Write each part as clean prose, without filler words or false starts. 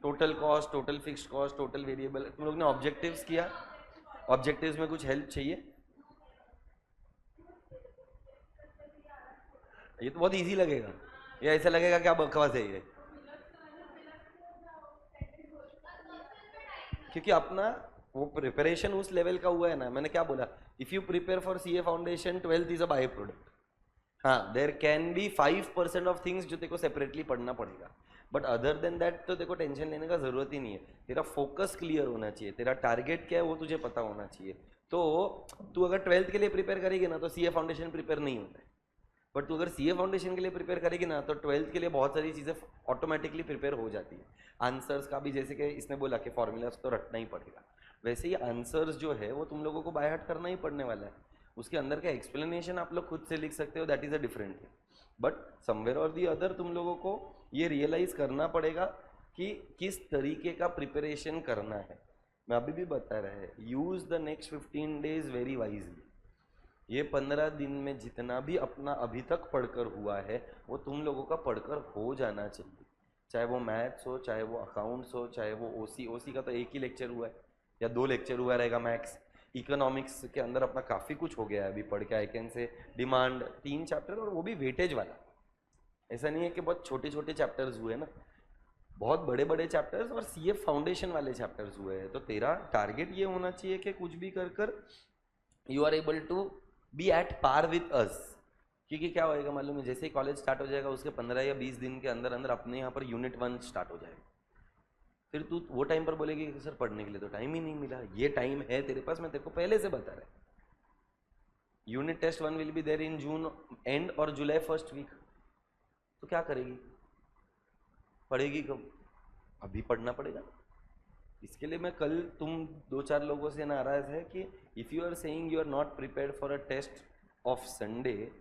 Total cost, total fixed cost, total variable. तुम लोग ने ऑब्जेक्टिव्स किया, ऑब्जेक्टिव्स में कुछ हेल्प चाहिए? ये तो बहुत इजी लगेगा, या ऐसा लगेगा क्या बकवास है ये? क्योंकि अपना वो प्रिपरेशन उस लेवल का हुआ है ना। मैंने क्या बोला, if you prepare for CA foundation 12th is a by product. हाँ, there can be 5% of things जो तेरे को सेपरेटली पढ़ना पड़ेगा, बट अदर देन दैट तो तेरे को टेंशन लेने का जरूरत ही नहीं है। तेरा फोकस क्लियर होना चाहिए, तेरा टारगेट क्या है वो तुझे पता होना चाहिए। तो तू अगर 12th के लिए प्रिपेयर करेगी ना तो सीए फाउंडेशन प्रिपेयर नहीं होता है, बट तू अगर सीए फाउंडेशन के लिए प्रिपेयर करेगी ना तो 12th के लिए बहुत सारी चीज़ें ऑटोमेटिकली प्रिपेयर हो जाती है। आंसर्स का भी, जैसे कि इसने बोला कि फॉर्मूलाज तो रटना ही पड़ेगा, वैसे ही आंसर्स जो है वो तुम लोगों को बाय हार्ट करना ही पड़ने वाला है। उसके अंदर का एक्सप्लेनेशन आप लोग खुद से लिख सकते हो, that is a different thing, but somewhere और दी अदर तुम लोगों को ये रियलाइज़ करना पड़ेगा कि किस तरीके का प्रिपरेशन करना है। मैं अभी भी बता रहा है, use the next 15 days very wisely. ये 15 दिन में जितना भी अपना अभी तक पढ़कर हुआ है वो तुम लोगों का पढ़कर हो जाना चाहिए, चाहे वो मैथ्स हो, चाहे वो अकाउंट्स हो, चाहे वो ओसी का तो एक ही लेक्चर हुआ है या 2 लेक्चर हुआ रहेगा मैक्स। इकोनॉमिक्स के अंदर अपना काफ़ी कुछ हो गया है अभी पढ़ के, I can say demand 3 chapter, और वो भी वेटेज वाला। ऐसा नहीं है कि बहुत छोटे छोटे चैप्टर्स हुए ना, बहुत बड़े बड़े चैप्टर्स और सीए फाउंडेशन वाले चैप्टर्स हुए हैं। तो तेरा टारगेट ये होना चाहिए कि कुछ भी कर कर you are able to be at par with us. क्योंकि क्या होएगा मालूम है, जैसे ही कॉलेज स्टार्ट हो जाएगा उसके 15 या 20 दिन के अंदर अंदर अपने यहाँ पर यूनिट 1 स्टार्ट हो जाएगा। फिर तू वो टाइम पर बोलेगी कि सर पढ़ने के लिए तो टाइम ही नहीं मिला। ये टाइम है तेरे पास, मैं तेरे को पहले से बता रहा है। Unit test 1 will be there in June and और जुलाई फर्स्ट वीक। तो क्या करेगी, पढ़ेगी कब? अभी पढ़ना पड़ेगा। इसके लिए मैं कल तुम 2-4 लोगों से नाराज है कि if you are saying you are not prepared for a test of Sunday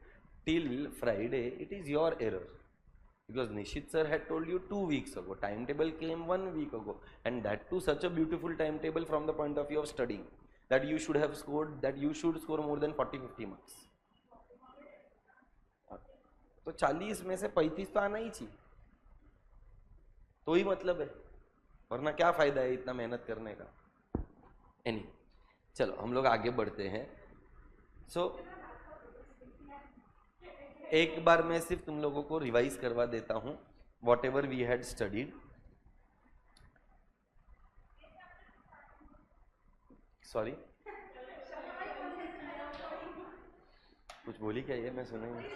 till Friday, it is your error, because Nishit sir had told you 2 weeks ago, timetable came 1 week ago, and that too such a beautiful timetable from the point of view of studying, that you should have scored, that you should score more than 40-50 marks। तो 40 में से 35 तो आना ही चाहिए, तो ही मतलब है, वरना क्या फायदा है इतना मेहनत करने का। एनी चलो हम लोग आगे बढ़ते हैं। सो एक बार मैं सिर्फ तुम लोगों को रिवाइज करवा देता हूं whatever we had studied. Sorry, कुछ बोली क्या ये, मैं सुना ही नहीं।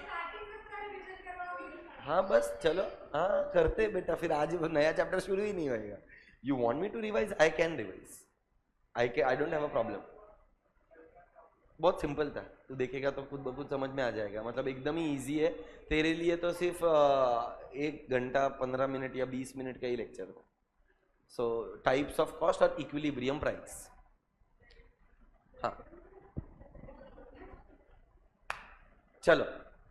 हाँ बस चलो, हाँ करते बेटा, फिर आज वो नया चैप्टर शुरू ही नहीं होएगा। You want me to revise, I can revise, I don't have a problem. बहुत सिंपल था, तू देखेगा तो खुद ब खुद समझ में आ जाएगा, मतलब एकदम ही इजी है तेरे लिए। तो सिर्फ 1 घंटा 15 मिनट या 20 मिनट का ही लेक्चर हो। सो टाइप्स ऑफ कॉस्ट और इक्विलिब्रियम प्राइस। हाँ चलो,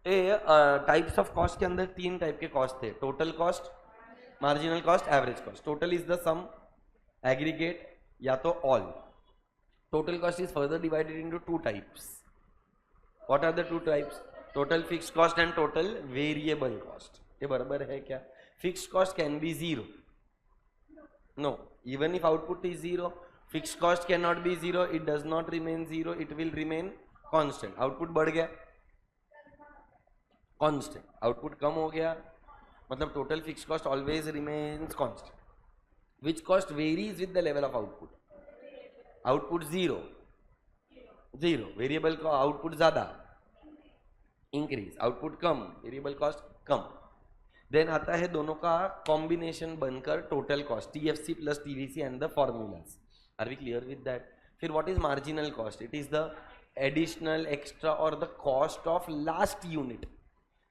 ये टाइप्स ऑफ कॉस्ट के अंदर 3 टाइप के कॉस्ट थे, total cost, marginal cost, average cost. Total is the sum, aggregate या तो all. Total cost is further divided into 2 types. What are the 2 types? Total fixed cost and total variable cost. ये बराबर है क्या? Fixed cost can be 0. No, even if output is 0, fixed cost cannot be 0. It does not remain 0. It will remain constant. Output बढ़ गया, constant. Output कम हो गया, मतलब total fixed cost always remains constant. Which cost varies with the level of output? Output 0, variable का output ज्यादा, increase, output कम, variable cost कम। Then आता है दोनों का कॉम्बिनेशन बनकर total cost, TFC plus TVC and the formulas. Are we clear with that? फिर what is marginal cost? It is the additional, extra और the cost of last unit.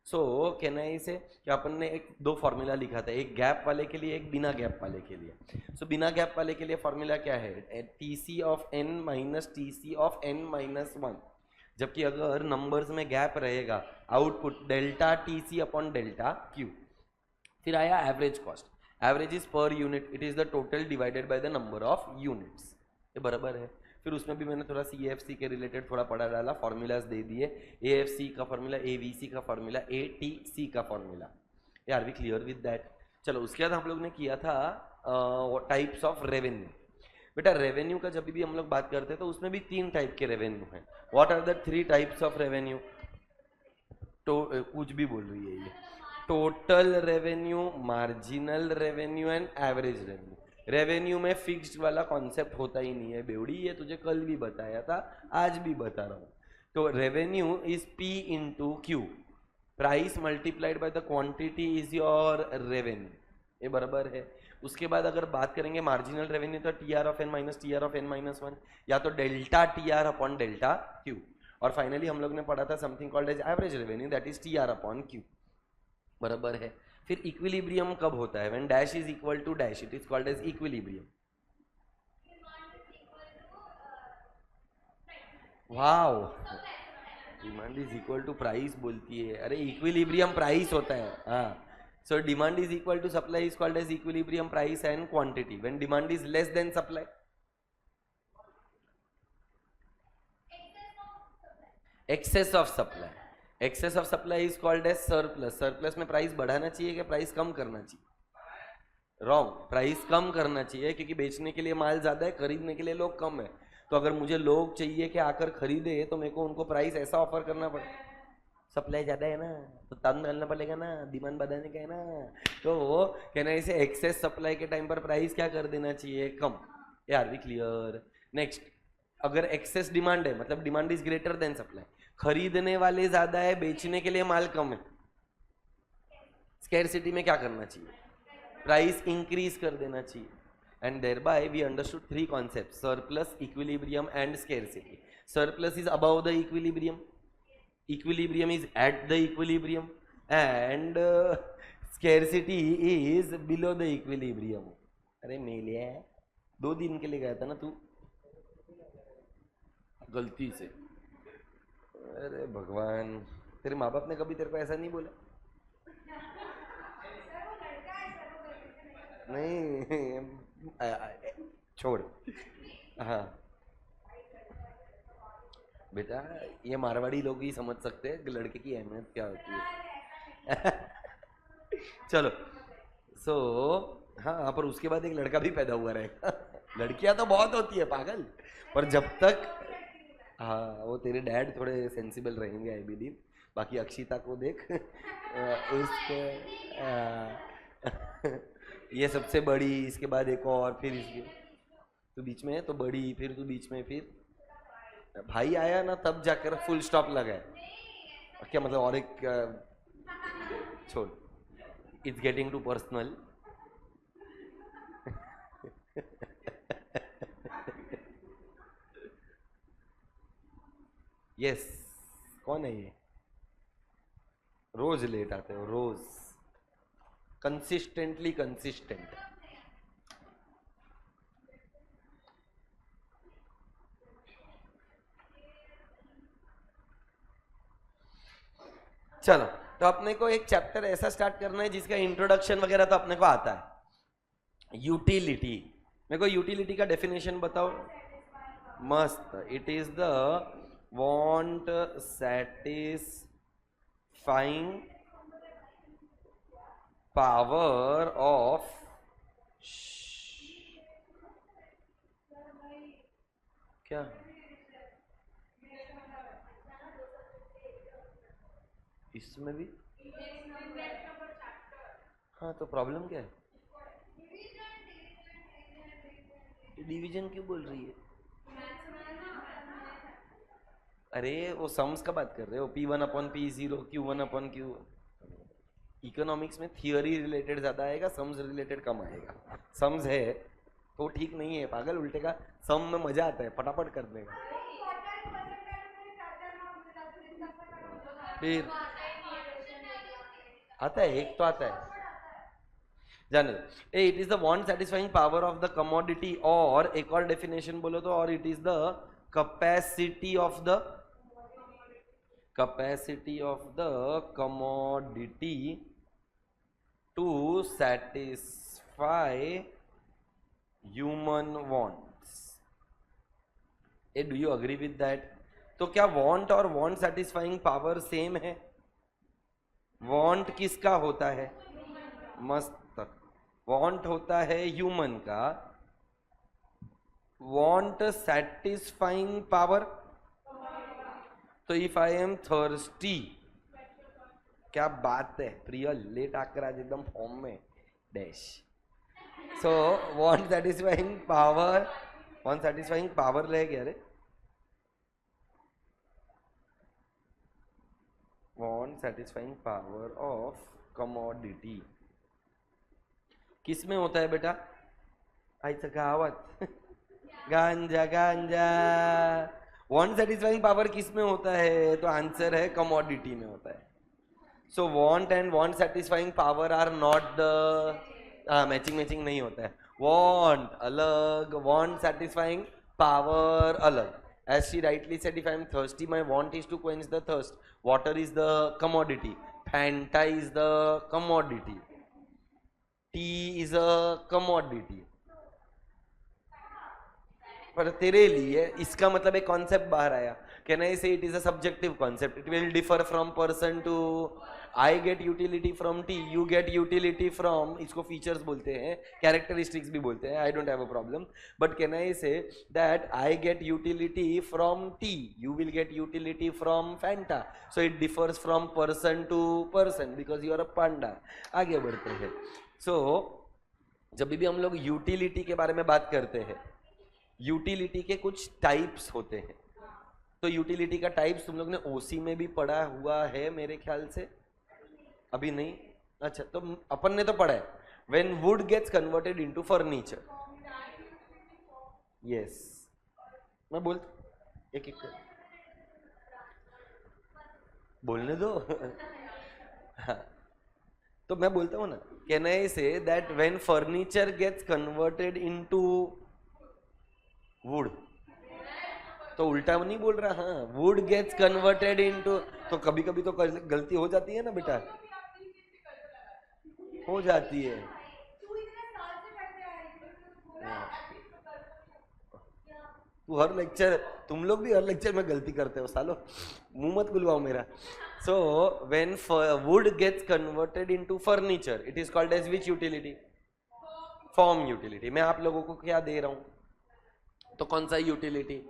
So can I say कि अपन ने 2 formula लिखा था, एक gap वाले के लिए, एक बिना गैप वाले के लिए। सो बिना गैप वाले के लिए फॉर्मूला क्या है? TC of n minus TC of n minus 1। जबकि अगर नंबर्स में गैप रहेगा, output delta TC upon delta Q. फिर आया average cost. Average is per unit, it is the total divided by the number of units. ये बराबर है। फिर उसमें भी मैंने थोड़ा सीएफसी के रिलेटेड थोड़ा पढ़ा डाला, फॉर्मूलाज दे दिए, एएफसी का फॉर्मूला, एवीसी का फॉर्मूला, एटीसी का फॉर्मूला। यार वी क्लियर विद दैट? चलो उसके बाद हम लोग ने किया था टाइप्स ऑफ रेवेन्यू। बेटा रेवेन्यू का जब भी हम लोग बात करते हैं तो उसमें भी 3 टाइप के रेवेन्यू हैं। What are the 3 types of revenue? तो कुछ भी बोल रही है ये। Total revenue, marginal revenue and average revenue. Revenue में फिक्स्ड वाला कॉन्सेप्ट होता ही नहीं है बेवड़ी, ये तुझे कल भी बताया था, आज भी बता रहा हूँ। तो revenue is P into Q, price multiplied by the quantity is your revenue, ये बराबर है। उसके बाद अगर बात करेंगे मार्जिनल रेवेन्यू तो T R of n minus T R of n minus 1, या तो delta T R upon delta Q. और फाइनली हम लोग ने पढ़ा था something called as average revenue, that is T R upon Q, बराबर है। फिर इक्विलिब्रियम कब होता है? When dash is equal to dash, it is called as equilibrium. Wow, demand is equal to price बोलती है, अरे इक्विलिब्रियम प्राइस होता है। हाँ, so demand is equal to supply is called as equilibrium price and quantity. When demand is less than supply, excess of supply, excess of supply is called as surplus. surplus में price बढ़ाना चाहिए कि price कम करना चाहिए? Wrong, price कम करना चाहिए, क्योंकि बेचने के लिए माल ज्यादा है, खरीदने के लिए लोग कम है। तो अगर मुझे लोग चाहिए कि आकर खरीदे तो मेरे को उनको प्राइस ऐसा ऑफर करना पड़ेगा, सप्लाई ज़्यादा है ना तो दाम डालना पड़ेगा ना, डिमांड बढ़ाने का है ना, तो वो कहना इसे एक्सेस सप्लाई के टाइम पर प्राइस क्या कर देना चाहिए? कम। Are we clear? नेक्स्ट, अगर एक्सेस डिमांड है मतलब demand is greater than supply, खरीदने वाले ज्यादा है, बेचने के लिए माल कम है, स्कैरसिटी में क्या करना चाहिए? प्राइस इंक्रीज कर देना चाहिए। And thereby we understood 3 concept, surplus, equilibrium and scarcity. Surplus is above the equilibrium, equilibrium is at the equilibrium, and scarcity is below the equilibrium. अरे मेलिया 2 दिन के लिए गया था ना तू गलती से, अरे भगवान, तेरे माँ बाप ने कभी तेरे को ऐसा नहीं बोला? नहीं, छोड़। हाँ बेटा, ये मारवाड़ी लोग ही समझ सकते हैं लड़के की अहमियत क्या होती है। चलो, सो हाँ, पर उसके बाद एक लड़का भी पैदा हुआ रहेगा। लड़कियां तो बहुत होती है पागल, पर जब तक, हाँ वो तेरे डैड थोड़े सेंसिबल रहेंगे आई बिलीव। बाकी अक्षिता को देख, उसके ये सबसे बड़ी, इसके बाद एक और, फिर इसके तो बीच में है तो बड़ी, फिर तू बीच में, फिर भाई आया ना तब जाकर फुल स्टॉप लगा है। क्या मतलब? और एक छोड़, it's getting too personal. Yes, कौन है ये? रोज लेट आते हो, रोज कंसिस्टेंटली कंसिस्टेंट। चलो, तो अपने को एक चैप्टर ऐसा स्टार्ट करना है जिसका इंट्रोडक्शन वगैरह तो अपने को आता है। यूटिलिटी, मेरे को यूटिलिटी का डेफिनेशन बताओ। मस्त, it is the want satisfying power of क्या? इसमें भी? हाँ, तो प्रॉब्लम क्या है? डिवीजन क्यों बोल रही है? अरे वो सम्स का बात कर रहे हो, P1 upon P0, Q1 upon Q। Economics में थियोरी रिलेटेड ज्यादा आएगा, सम्स रिलेटेड कम आएगा। सम्स है तो ठीक नहीं है पागल, उल्टे का सम में मजा आता है फटाफट करने का। फिर आता है, एक तो आता है, जाने दो। It is the want satisfying power of the commodity, और एक और डेफिनेशन बोलो तो, और it is the capacity of the commodity to satisfy human wants. Do you agree with that? तो क्या वांट और वांट सेटिस्फाइंग पावर सेम है? वांट किसका होता है? मस्त, वांट होता है ह्यूमन का, वांट सैटिस्फाइंग पावर। तो इफ आई एम थर्स्टी, क्या बात है प्रिय, लेट आकर आज एकदम फॉर्म में डैश। सो want satisfying power, want satisfying power रह गया रे, want satisfying power of commodity. किस में होता है बेटा? आयचं गावात गांजा गांजा। वांट सैटिस्फाइंग पावर किस में होता है? तो आंसर है कमोडिटी में होता है। So want and want satisfying power are not the matching नहीं होता है। वांट अलग, वांट सैटिस्फाइंग पावर अलग। As she rightly said, if I am thirsty, my want is to quench the thirst. Water is the commodity. Fanta is the commodity. Tea is a commodity. पर तेरे लिए इसका मतलब एक concept बाहर आया। Can I say it is a subjective concept? It will differ from person to. I get utility from tea, you get utility from, इसको features बोलते हैं, characteristics भी बोलते हैं, I don't have a problem. But can I say that I get utility from tea, you will get utility from Fanta. So it differs from person to person because you are a panda. आगे बढ़ते हैं। So जब भी हम लोग utility के बारे में बात करते हैं, यूटिलिटी के कुछ टाइप्स होते हैं। तो यूटिलिटी का टाइप्स तुम लोग ने ओसी में भी पढ़ा हुआ है मेरे ख्याल से, अभी नहीं? अच्छा, तो अपन ने तो पढ़ा है। When wood gets converted into furniture. Yes, मैं बोल एक एक बोलने दो हाँ, तो मैं बोलता हूँ ना, can I say that when furniture gets converted into wood, तो उल्टा नहीं बोल रहा। हाँ, वुड गेट्स कन्वर्टेड इनटू, तो कभी कभी तो गलती हो जाती है ना बेटा, हो जाती है। तू हर लेक्चर, तुम लोग भी हर लेक्चर में गलती करते हो सालो, मुंह मत खुलवाओ मेरा। So when wood gets converted into furniture, it is called as which utility? Form utility. मैं आप लोगों को क्या दे रहा हूं, तो कौन सा यूटिलिटी?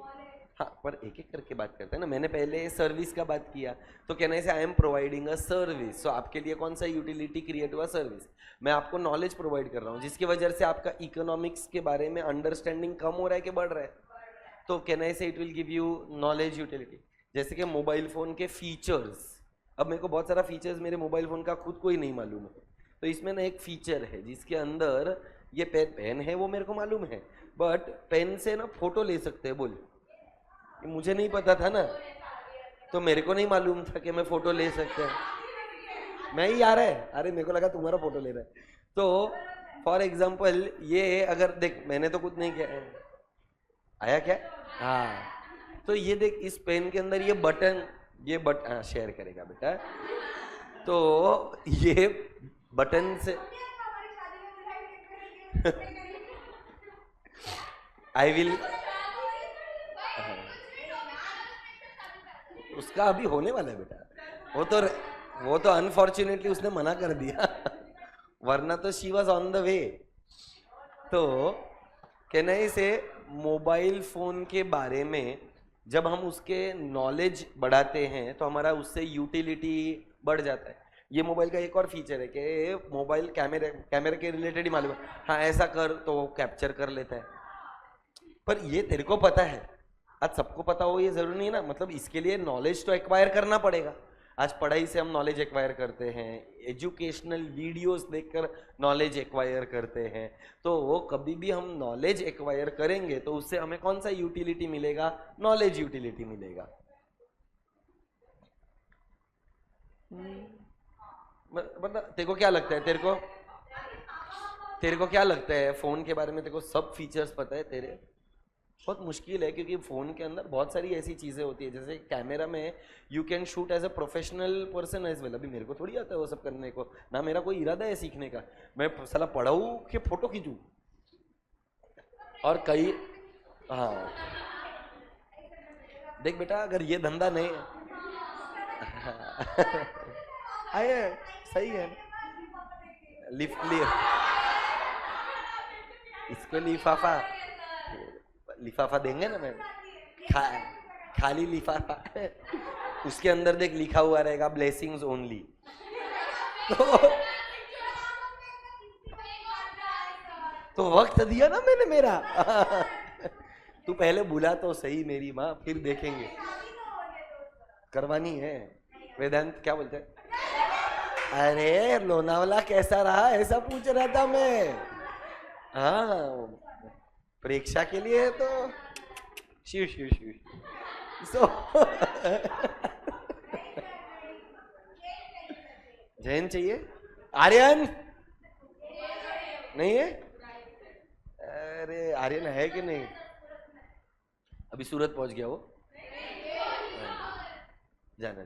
हाँ, पर एक एक करके बात करते हैं ना। मैंने पहले सर्विस का बात किया, तो कहना है I am providing a service. So आपके लिए कौन सा यूटिलिटी क्रिएट हुआ? सर्विस। मैं आपको नॉलेज प्रोवाइड कर रहा हूँ, जिसकी वजह से आपका इकोनॉमिक्स के बारे में अंडरस्टैंडिंग कम हो रहा है कि बढ़ रहा है? तो कहना है it will give you knowledge utility. जैसे कि मोबाइल फोन के फीचर्स, अब मेरे को बहुत सारा फीचर्स मेरे मोबाइल फोन का खुद को ही नहीं मालूम है, तो इसमें ना एक फीचर है जिसके अंदर ये पेन है, वो मेरे को मालूम है, बट पेन से ना फोटो ले सकते हैं। बोल, मुझे नहीं पता था ना, तो मेरे को नहीं मालूम था कि मैं फोटो ले सकते हैं। मैं ही आ रहा है, अरे मेरे को लगा तुम्हारा फोटो ले रहा है। तो फॉर एग्जाम्पल ये अगर देख, मैंने तो कुछ नहीं किया, आया क्या? हाँ, तो ये देख, इस पेन के अंदर ये बटन शेयर करेगा बेटा, तो ये बटन से आई विल, उसका अभी होने वाला है बेटा, वो तो अनफॉर्चुनेटली उसने मना कर दिया वरना तो she was on the way. तो कहना से मोबाइल फोन के बारे में जब हम उसके नॉलेज बढ़ाते हैं तो हमारा उससे यूटिलिटी बढ़ जाता है। ये मोबाइल का एक और फीचर है कि मोबाइल कैमरे के रिलेटेड ही मालूम है, हाँ ऐसा कर तो वो कैप्चर कर लेता है। पर ये तेरे को पता है, आज सबको पता हो ये जरूरी नहीं है ना, मतलब इसके लिए नॉलेज तो एक्वायर करना पड़ेगा। आज पढ़ाई से हम नॉलेज एक्वायर करते हैं, एजुकेशनल वीडियोस देखकर नॉलेज एक्वायर करते हैं, तो वो कभी भी हम नॉलेज एक्वायर करेंगे तो उससे हमें कौन सा यूटिलिटी मिलेगा? नॉलेज यूटिलिटी मिलेगा। मतलब तेरे को क्या लगता है, तेरे को क्या लगता है फोन के बारे में? तेरे को सब फीचर्स पता है तेरे? बहुत मुश्किल है, क्योंकि फ़ोन के अंदर बहुत सारी ऐसी चीज़ें होती है, जैसे कैमरा में you can shoot as a professional person as well. अभी मेरे को थोड़ी आता है वो सब करने को, ना मेरा कोई इरादा है सीखने का, मैं साला पढ़ाऊँ कि फोटो खींचूँ। और कई, हाँ देख बेटा, अगर ये धंधा नहीं आए सही है, लिफ्ट इसको लिफाफा लिफाफा देंगे ना मैम, खाली लिफाफा उसके अंदर देख लिखा हुआ रहेगा ब्लेसिंग्स ओनली। तो वक्त दिया ना मैंने मेरा। तू पहले बुला तो सही मेरी माँ, फिर देखेंगे। करवानी है। वेदांत क्या बोलते हैं? अरे लोनावला कैसा रहा ऐसा पूछ रहा था मैं। हाँ परीक्षा के लिए तो शिव शिव शिव सो जैन चाहिए। आर्यन नहीं है? अरे आर्यन है कि नहीं? अभी सूरत पहुंच गया वो, जाना।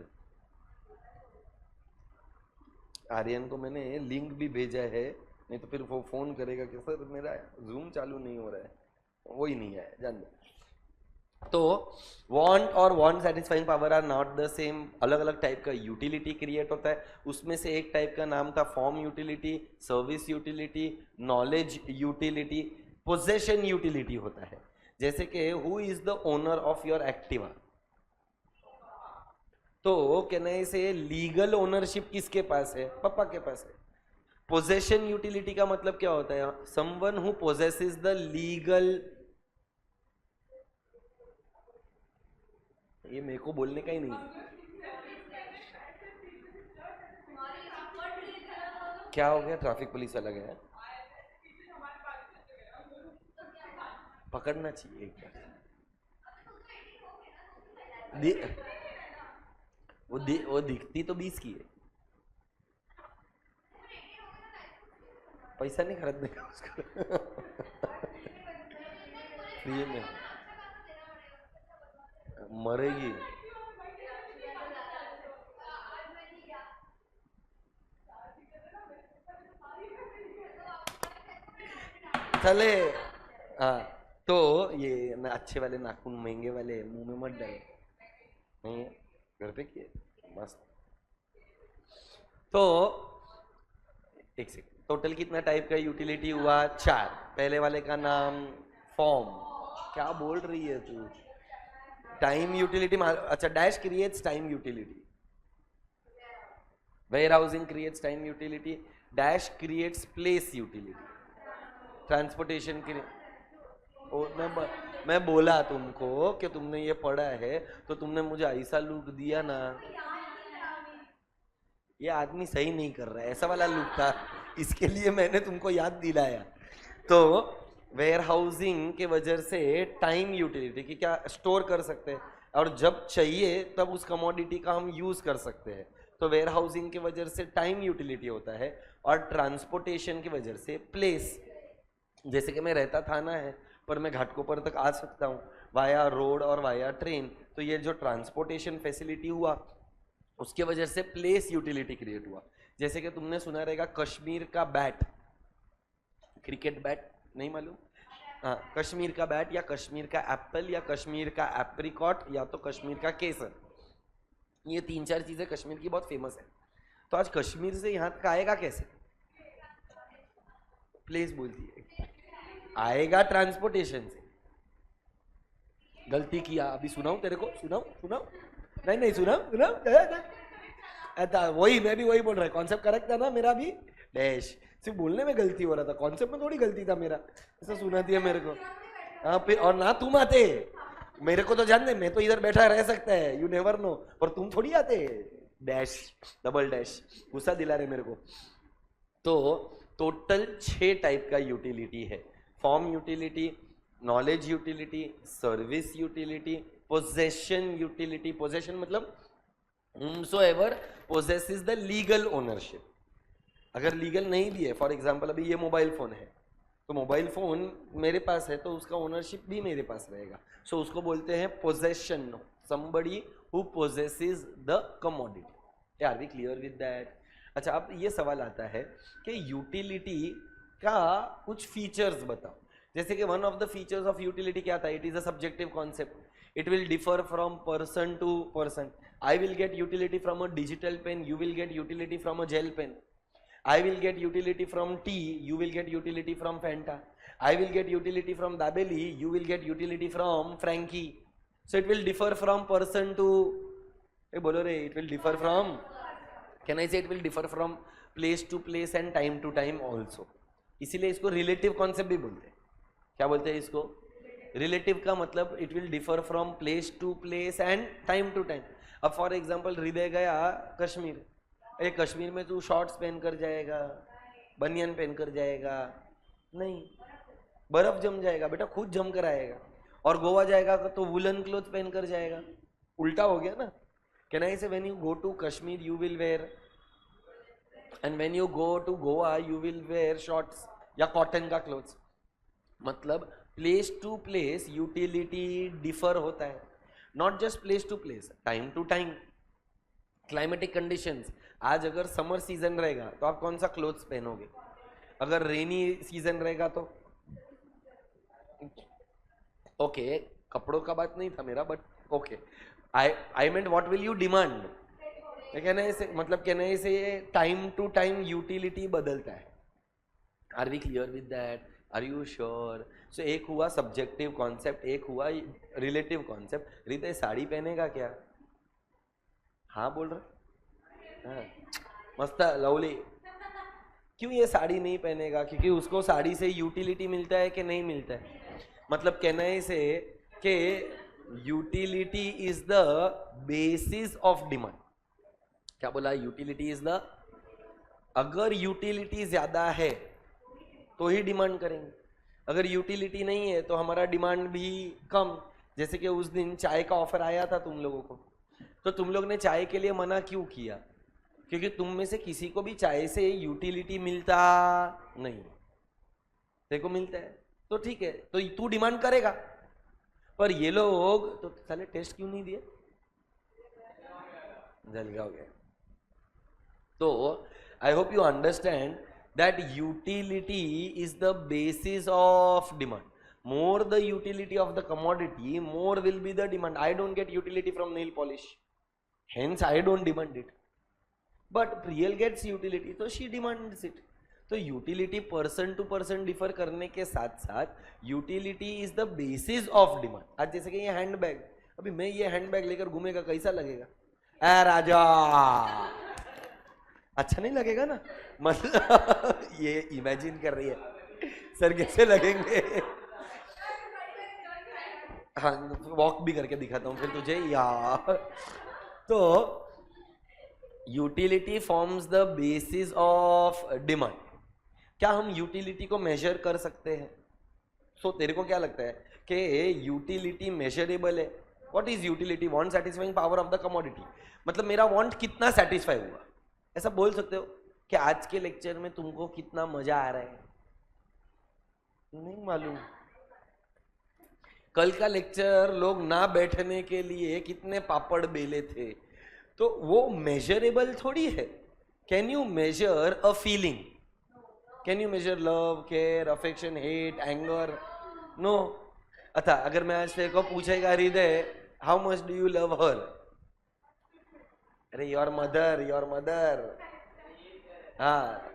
आर्यन को मैंने लिंक भी भेजा है, नहीं तो फिर वो फोन करेगा कि सर मेरा जूम चालू नहीं हो रहा है, वो ही नहीं आया, जान। तो वांट और want satisfying power are not the same. अलग अलग टाइप का यूटिलिटी क्रिएट होता है। उसमें से एक टाइप का नाम था form utility, service utility, knowledge utility, possession utility होता है। जैसे कि who is the owner of your Activa, तो कहने से लीगल ओनरशिप किसके पास है? पापा के पास है। पोजेशन यूटिलिटी का मतलब क्या होता है? Someone who possesses the legal, ये मेरे को बोलने का ही नहीं। क्या हो गया? ट्रैफिक पुलिस अलग है, पकड़ना चाहिए एक बार। वो दिखती तो 20 की है, पैसा नहीं खरीदने का उसको। फ्री में मरेगी। चले हाँ, तो ये अच्छे वाले नाखून महंगे वाले मुंह में मत डाले, नहीं है घर पे किए मस्त। तो एक सेकंड, टोटल कितना टाइप का यूटिलिटी हुआ? 4। पहले वाले का नाम फॉर्म। क्या बोल रही है तू? Time utility. अच्छा, dash creates time utility, warehousing creates time utility, dash creates place utility, transportation के। मैं बोला तुमको कि तुमने ये पढ़ा है तो तुमने मुझे ऐसा लुक दिया ना, ये आदमी सही नहीं कर रहा है, ऐसा वाला लुक था, इसके लिए मैंने तुमको याद दिलाया। तो वेयर हाउसिंग के वजह से टाइम यूटिलिटी की क्या स्टोर कर सकते हैं, और जब चाहिए तब उस कमोडिटी का हम यूज कर सकते हैं। तो वेयर हाउसिंग की वजह से टाइम यूटिलिटी होता है, और ट्रांसपोर्टेशन की वजह से प्लेस। जैसे कि मैं रहता थाना है पर मैं घाटकोपर तक आ सकता हूँ वाया रोड और वाया ट्रेन, तो ये जो ट्रांसपोर्टेशन फैसिलिटी हुआ उसके वजह से प्लेस यूटिलिटी क्रिएट हुआ। जैसे कि तुमने सुना रहेगा कश्मीर का बैट, क्रिकेट बैट नहीं मालूम? हाँ, कश्मीर का बैट या कश्मीर का एप्पल या कश्मीर का एप्रिकॉट या तो कश्मीर का केसर, ये 3-4 चीजें कश्मीर की बहुत फेमस है। तो आज कश्मीर से यहाँ तक आएगा कैसे? प्लेस बोलती है, आएगा ट्रांसपोर्टेशन से। गलती किया, अभी सुनाऊं तेरे को? सुनाऊं? नहीं सुनाऊं। वही मैं भी वही बोल रहा है, कॉन्सेप्ट करेक्ट था ना मेरा भी। डैश सिर्फ बोलने में गलती हो रहा था, कॉन्सेप्ट में थोड़ी गलती था मेरा, ऐसा सुना दिया मेरे को। हाँ फिर, और ना तुम आते, मेरे को तो जान दे, मैं तो इधर बैठा रह सकता है, यू नेवर नो, पर तुम थोड़ी आते। डैश डबल डैश, गुस्सा दिला रहे मेरे को। तो टोटल 6 टाइप का यूटिलिटी है। Form utility, knowledge utility, service utility, possession utility. Possession मतलब whomsoever possesses the legal ownership। अगर लीगल नहीं भी है, फॉर एग्जाम्पल अभी ये मोबाइल फोन है, तो मोबाइल फोन मेरे पास है तो उसका ओनरशिप भी मेरे पास रहेगा, सो उसको बोलते हैं possession, somebody who possesses the commodity। Are we clear with that? अच्छा, अब ये सवाल आता है कि यूटिलिटी का कुछ फीचर्स बताओ। जैसे कि one of the features of utility क्या था? It is a subjective concept, it will differ from person to person. I will get utility from a digital pen, you will get utility from a gel pen. I will get utility from tea, you will get utility from Fanta. I will get utility from Dabeli, you will get utility from Frankie. So it will differ from person to, bolo re, it will differ from, can I say it will differ from place to place and time to time also. इसीलिए इसको relative concept भी बोलते हैं. क्या बोलते हैं इसको? Relative का मतलब it will differ from place to place and time to time. अब फॉर एग्जांपल हृदय गया कश्मीर, अरे कश्मीर में तू शॉर्ट्स पहन कर जाएगा, बनियान पहन कर जाएगा? नहीं, बर्फ जम जाएगा बेटा, खुद जम कर आएगा. और गोवा जाएगा तो वुलन क्लोथ पहन कर जाएगा. उल्टा हो गया ना. Can I say when you go to Kashmir you will wear, and when you go to Goa you will wear shorts या कॉटन का क्लोथ्स. मतलब place to place utility differ होता है. Not just place to place, time to time. Climatic conditions, आज अगर summer season रहेगा तो आप कौन सा क्लोथ्स पहनोगे? अगर रेनी सीजन रहेगा तो ओके, कपड़ों का बात नहीं था मेरा, but okay, I meant what will you demand. कहने से मतलब कहने से टाइम टू टाइम यूटिलिटी बदलता है. Are we clear with that? Are you sure? So एक हुआ सब्जेक्टिव कॉन्सेप्ट, एक हुआ रिलेटिव कॉन्सेप्ट. रिते साड़ी पहनेगा क्या? हाँ बोल रहे. हाँ मस्त लवली. क्यों ये साड़ी नहीं पहनेगा? क्योंकि उसको साड़ी से यूटिलिटी मिलता है कि नहीं मिलता है. मतलब कहने से कि utility is the basis of demand. क्या बोला? यूटिलिटी इज द, अगर यूटिलिटी ज्यादा है तो ही डिमांड करेंगे, अगर यूटिलिटी नहीं है तो हमारा डिमांड भी कम. जैसे कि उस दिन चाय का ऑफर आया था तुम लोगों को, तो तुम लोग ने चाय के लिए मना क्यों किया? क्योंकि तुम में से किसी को भी चाय से यूटिलिटी मिलता नहीं. देखो मिलता है तो ठीक है, तो तू डिमांड करेगा. पर ये लोग तो साले टेस्ट क्यों नहीं दिए? जल गया हो गया. तो I hope you understand that utility is the basis of demand. More the utility of the commodity, more will be the demand. I don't get utility from nail polish, hence I don't demand it, but Priyal gets utility, so she demands it. तो utility person to person differ करने के साथ साथ utility is the basis of demand. आज जैसे कि ये handbag, अभी मैं ये हैंडबैग लेकर घूमेगा कैसा लगेगा? ए राजा, अच्छा नहीं लगेगा ना. मतलब ये इमेजिन कर रही है सर कैसे लगेंगे. हाँ वॉक भी करके दिखाता हूँ फिर तुझे यार. तो utility forms the basis of demand. क्या हम यूटिलिटी को मेजर कर सकते हैं? सो तेरे को क्या लगता है कि यूटिलिटी मेजरेबल है? What is utility? Want satisfying power of the commodity. मतलब मेरा वांट कितना सेटिस्फाई हुआ, ऐसा बोल सकते हो कि आज के लेक्चर में तुमको कितना मजा आ रहा है? नहीं मालूम. कल का लेक्चर लोग ना बैठने के लिए कितने पापड़ बेले थे. तो वो मेजरेबल थोड़ी है. Can you measure a feeling? Can you measure love, care, affection, hate, anger? No. अच्छा अगर मैं आज तेरे को पूछेगा Hriday how much do you love her? अरे योर मदर, योर मदर. हाँ,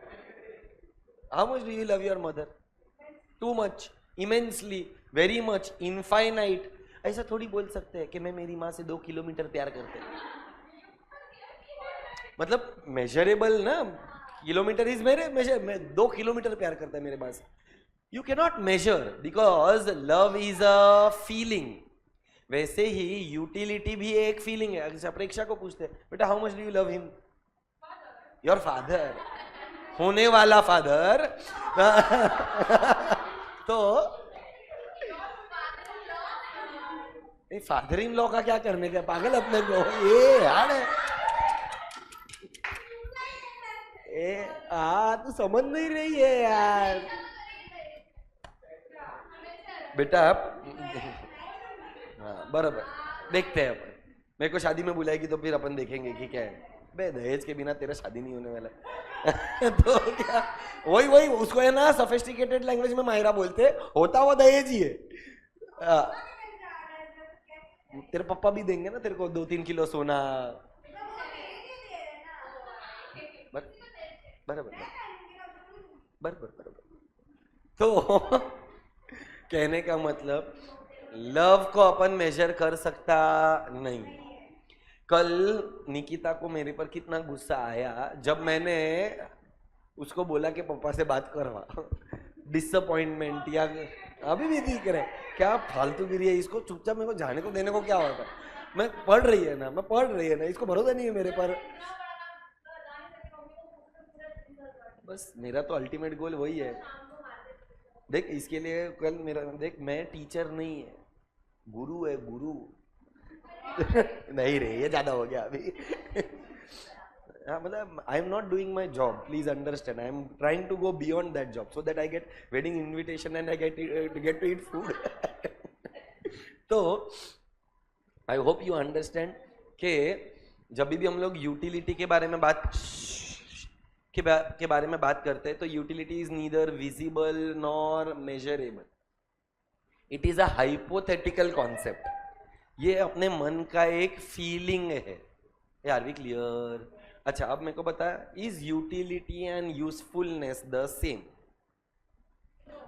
how much do you love your mother? Too much, immensely, very much, infinite. ऐसा थोड़ी बोल सकते हैं कि मैं मेरी माँ से 2 किलोमीटर प्यार करते हैं. मतलब मेजरेबल ना, किलोमीटर इज मेरे मेजर. मैं 2 किलोमीटर प्यार करता है मेरे माँ से. You can not measure because love is a feeling. वैसे ही यूटिलिटी भी एक फीलिंग है. अगर प्रेक्षा को पूछते हैं बेटा how much do you love him? Your father, होने वाला फादर. तो फादर इन लॉ का क्या करने का? पागल अपने को ये यार. तू समझ नहीं रही है यार बेटा. हाँ बराबर, देखते हैं अपन. मेरे को शादी में बुलाएगी तो फिर अपन देखेंगे कि क्या है. बे दहेज के बिना तेरा शादी नहीं होने वाला. तो क्या वही उसको है ना सोफिस्टिकेटेड लैंग्वेज में मायरा बोलते, होता हुआ दहेज ही है. तेरे पापा भी देंगे ना तेरे को 2-3 किलो सोना. बराबर बराबर बराबर. तो कहने का मतलब लव को अपन मेजर कर सकता नहीं। कल निकिता को मेरे पर कितना गुस्सा आया जब मैंने उसको बोला कि पापा से बात करवा। डिसअपॉइंटमेंट या अभी भी दिख रहा है क्या फालतूगिरी है, इसको चुपचाप मेरे को जाने को देने को क्या होता है। मैं पढ़ रही है ना, इसको भरोसा नहीं है मेरे पर। बस मेरा तो अल्टीमेट गोल वही है। देख इसके लिए कल मेरा देख, मैं टीचर नहीं है, गुरु है गुरु। नहीं रे, ये ज्यादा हो गया अभी। हाँ मतलब I am not doing my job, please understand. I am trying to go beyond that job so that I get wedding invitation and I get to eat food. तो आई होप यू अंडरस्टैंड कि जब भी हम लोग utility के बारे में बात करते हैं तो utility is neither visible nor measurable, it is a hypothetical concept. ये अपने मन का एक फीलिंग है। Are we clear? अच्छा अब मेरे को बता, is utility and usefulness the same?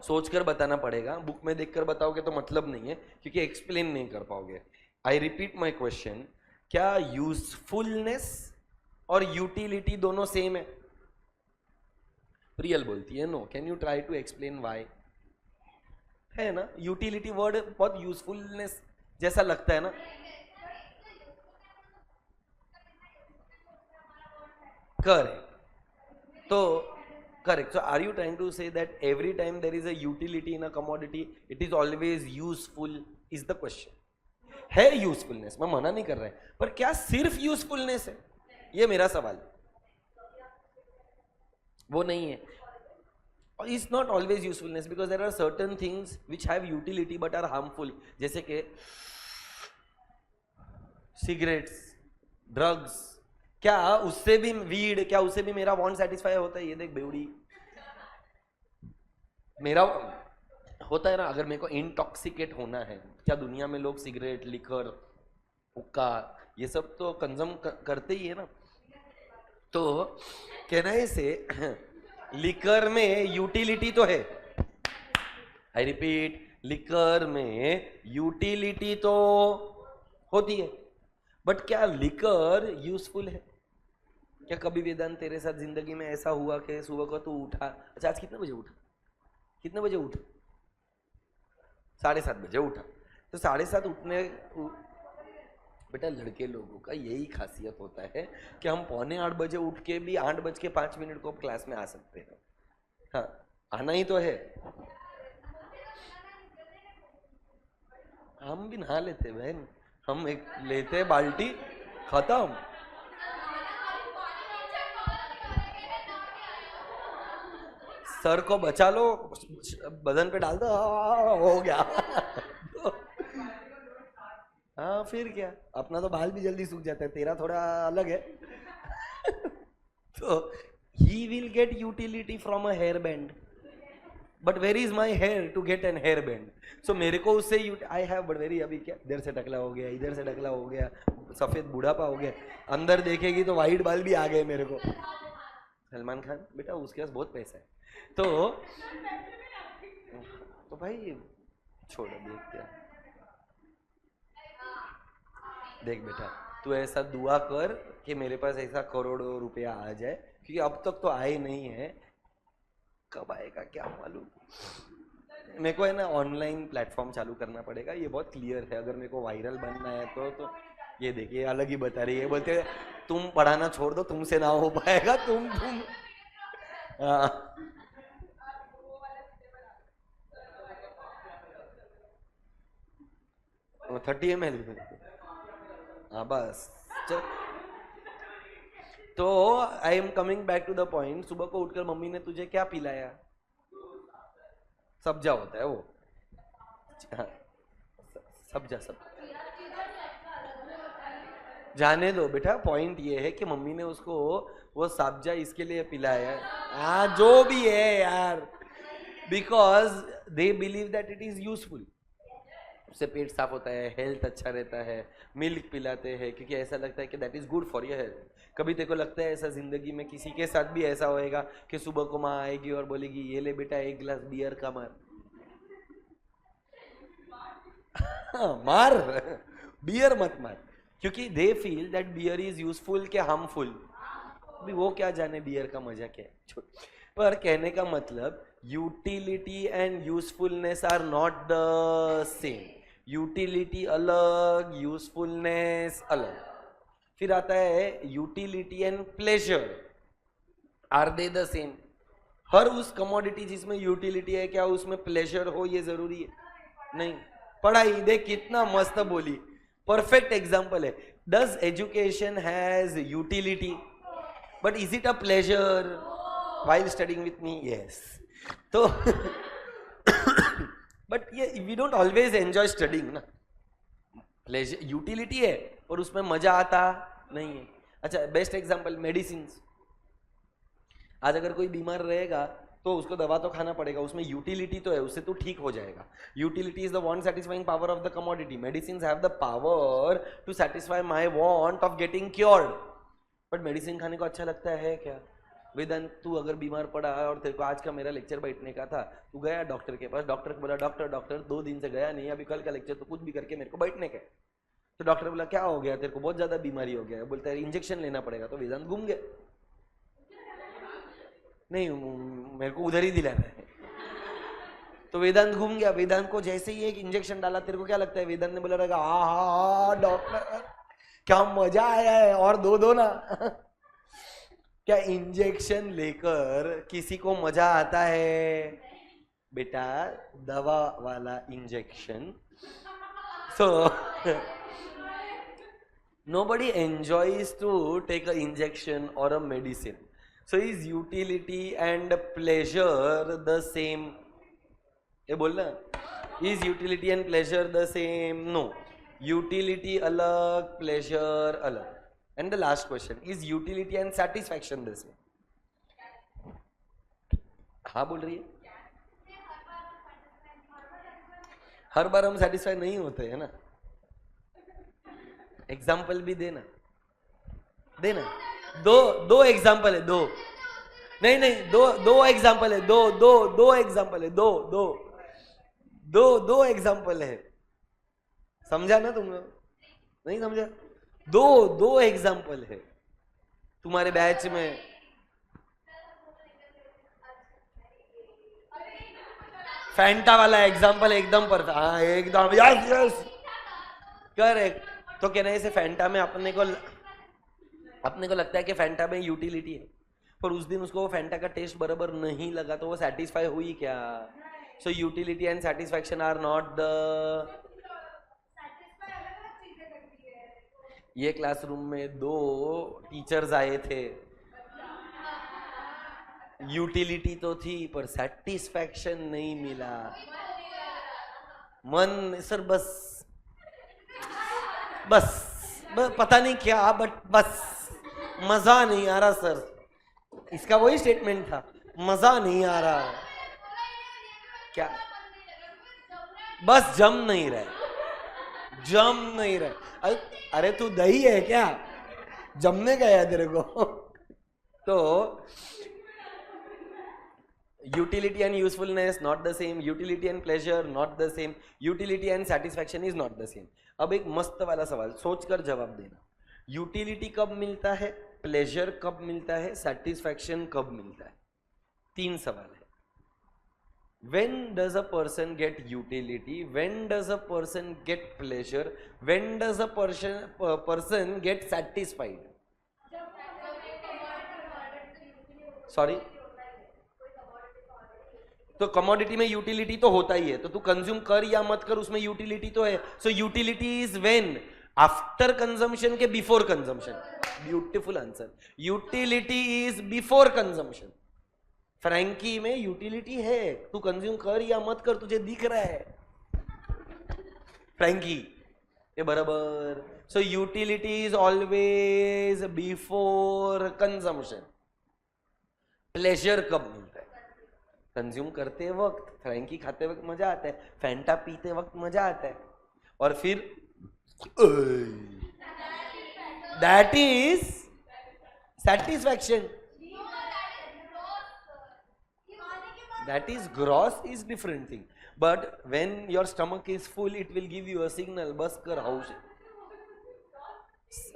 सोचकर बताना पड़ेगा, बुक में देखकर बताओगे तो मतलब नहीं है क्योंकि एक्सप्लेन नहीं कर पाओगे। आई रिपीट माई क्वेश्चन, क्या यूजफुलनेस और यूटिलिटी दोनों सेम है? रियल बोलती है no. Can you try to explain why? है ना, यूटिलिटी वर्ड बहुत यूजफुलनेस जैसा लगता है ना। करेक्ट, तो correct. So are you trying to say that every time there is a utility in a commodity it is always useful? Is the question. है usefulness, मैं मना नहीं कर रहा है, पर क्या सिर्फ यूजफुलनेस है? ये मेरा सवाल है। वो नहीं है। It's not always usefulness because there are certain things which have utility but are harmful, जैसे कि सिगरेट्स, ड्रग्स। क्या उससे भी वीड, क्या उससे भी मेरा वांट सेटिस्फाई होता है? ये देख बेवड़ी, मेरा होता है ना। अगर मेरे को इंटॉक्सिकेट होना है, क्या दुनिया में लोग सिगरेट, लिकर, हुक्का ये सब तो कंज्यूम करते ही है ना। तो कहना से लिकर में यूटिलिटी तो है। आई रिपीट, लिकर में यूटिलिटी तो होती है, बट क्या लिकर यूजफुल है? क्या कभी वेदांत तेरे साथ जिंदगी में ऐसा हुआ कि सुबह को तू उठा, अच्छा आज कितने बजे उठा, कितने बजे उठा? 7:30 बजे उठा। तो 7:30 उठने, बेटा लड़के लोगों का यही खासियत होता है कि हम 7:45 बजे उठ के भी 8:05 को क्लास में आ सकते हैं। हाँ आना ही तो है। हम भी नहा लेते बहन, हम एक लेते बाल्टी, खत्म। सर को बचा लो, बदन पे डाल दो, हो गया। हाँ फिर क्या, अपना तो बाल भी जल्दी सूख जाता है, तेरा थोड़ा अलग है। तो he will get utility from a hair band, but where is my hair to get an hair band? So मेरे को उससे आई हैव बट वेरी, अभी क्या इधर से टकला हो गया, इधर से टकला हो गया, सफेद बुढ़ापा हो गया, अंदर देखेगी तो वाइट बाल भी आ गए मेरे को। सलमान खान बेटा उसके पास बहुत पैसा है। तो भाई छोड़, देखते हैं। देख बेटा तू ऐसा दुआ कर कि मेरे पास ऐसा करोड़ों रुपया आ जाए, क्योंकि अब तक तो आए नहीं है, कब आएगा क्या मालूम। मेरे को है ना ऑनलाइन प्लेटफॉर्म चालू करना पड़ेगा, ये बहुत क्लियर है। अगर मेरे को वायरल बनना है तो ये देखिए अलग ही बता रही है, बोलते तुम पढ़ाना छोड़ दो, तुमसे ना हो पाएगा, तुम 30 ml। हाँ बस तो I am coming back to the point. सुबह को उठकर मम्मी ने तुझे क्या पिलाया? सब्जा होता है वो, हाँ सब्जा। सब जाने दो बेटा, पॉइंट ये है कि मम्मी ने उसको वो सब्जा इसके लिए पिलाया, हाँ जो भी है यार, because they believe that it is useful. उससे पेट साफ होता है, हेल्थ अच्छा रहता है, मिल्क पिलाते हैं क्योंकि ऐसा लगता है कि that is good for your health. कभी तेरे को लगता है ऐसा जिंदगी में किसी के साथ भी ऐसा होएगा कि सुबह को माँ आएगी और बोलेगी ये ले बेटा 1 गिलास बियर का मार? हाँ, मार बियर मत मार, क्योंकि they feel that beer is useful के हार्मफुल। अभी वो क्या जाने बियर का मजा क्या है। पर कहने का मतलब utility and usefulness are not the same. Utility अलग, यूजफुलनेस अलग। फिर आता है utility and pleasure, are they the same? हर उस कमोडिटी जिसमें यूटिलिटी है, क्या उसमें प्लेजर हो ये जरूरी है? नहीं। पढ़ाई देख कितना मस्त बोली, परफेक्ट एग्जांपल है। Does education has utility, but is it a pleasure while studying with me? Yes. तो बट ये we don't always enjoy studying ना। प्लेजर यूटिलिटी है और उसमें मजा आता नहीं है। अच्छा, बेस्ट एग्जांपल मेडिसिन। आज अगर कोई बीमार रहेगा तो उसको दवा तो खाना पड़ेगा, उसमें यूटिलिटी तो है, उससे तो ठीक हो जाएगा। Utility is the want satisfying power of the commodity. Medicine have the power to satisfy my want of getting cured. But medicine खाने को अच्छा लगता है क्या? वेदांत, तू अगर बीमार पड़ा और तेरे को आज का मेरा लेक्चर बैठने का था, तू गया डॉक्टर के पास, डॉक्टर को बोला डॉक्टर 2 दिन से गया नहीं, अभी कल का लेक्चर तो कुछ भी करके मेरे को बैठने का। तो डॉक्टर बोला क्या हो गया तेरे को, बहुत ज्यादा बीमारी हो गया। बोलता है इंजेक्शन लेना पड़ेगा। तो वेदांत घूम गया, नहीं मेरे को उधर ही दिलाना है। तो वेदांत घूम गया। वेदांत को जैसे ही एक इंजेक्शन डाला, तेरे को क्या लगता है? वेदांत ने बोला रहेगा हाँ डॉक्टर क्या मजा आया है, और दो ना। क्या इंजेक्शन लेकर किसी को मजा आता है? बेटा दवा वाला injection. So nobody enjoys to take a injection or a medicine. So is utility and pleasure the same? ये बोलना, is utility and pleasure the same? No. Utility अलग, pleasure अलग. And the last question, is utility and satisfaction the same? हाँ बोल रही है। हर बार हम satisfy नहीं होते है ना। एग्जाम्पल भी देना दो एग्जाम्पल है, दो नहीं दो एग्जाम्पल है, दो एग्जाम्पल है, दो एग्जाम्पल है। समझा ना तुम लोग? नहीं समझा? दो एग्जाम्पल है तुम्हारे बैच में। फैंटा वाला एग्जाम्पल एकदम परफेक्ट। हाँ एकदम, यस करेक्ट। तो कहने से फैंटा में अपने को लगता है कि फैंटा में यूटिलिटी है, पर उस दिन उसको वो फैंटा का टेस्ट बराबर नहीं लगा, तो वो सेटिस्फाई हुई क्या? So utility and satisfaction are not the. ये क्लासरूम में 2 टीचर्स आए थे, यूटिलिटी तो थी पर सेटिस्फैक्शन नहीं मिला। मन सर बस पता नहीं क्या, बट बस मजा नहीं आ रहा सर। इसका वही स्टेटमेंट था, मजा नहीं आ रहा। क्या? बस जम नहीं रहे। अरे तू दही है क्या, जमने गया तेरे को? तो utility and usefulness not the same, utility and pleasure not the same, utility and satisfaction is not the same. अब एक मस्त वाला सवाल सोचकर जवाब देना। यूटिलिटी कब मिलता है, प्लेजर कब मिलता है, सेटिस्फैक्शन कब मिलता है? 3 सवाल है। When does a person get utility? When does a person get pleasure? When does a person get satisfied? Sorry? तो कमोडिटी में यूटिलिटी तो होता ही है, तो तू कंज्यूम कर या मत कर उसमें यूटिलिटी तो है। So utility is when after consumption के before consumption. Beautiful answer. Utility is before consumption. Frankie में यूटिलिटी है, तू कंज्यूम कर या मत कर, तुझे दिख रहा है फ्रैंकी, ये बराबर। सो utility is always before consumption. Pleasure कब मिलता है? कंज्यूम करते वक्त, फ्रैंकी खाते वक्त मजा आता है, फैंटा पीते वक्त मजा आता है, और फिर that is satisfaction. That is gross is different thing. But when your stomach is full, it will give you a signal. बस कर हाउस.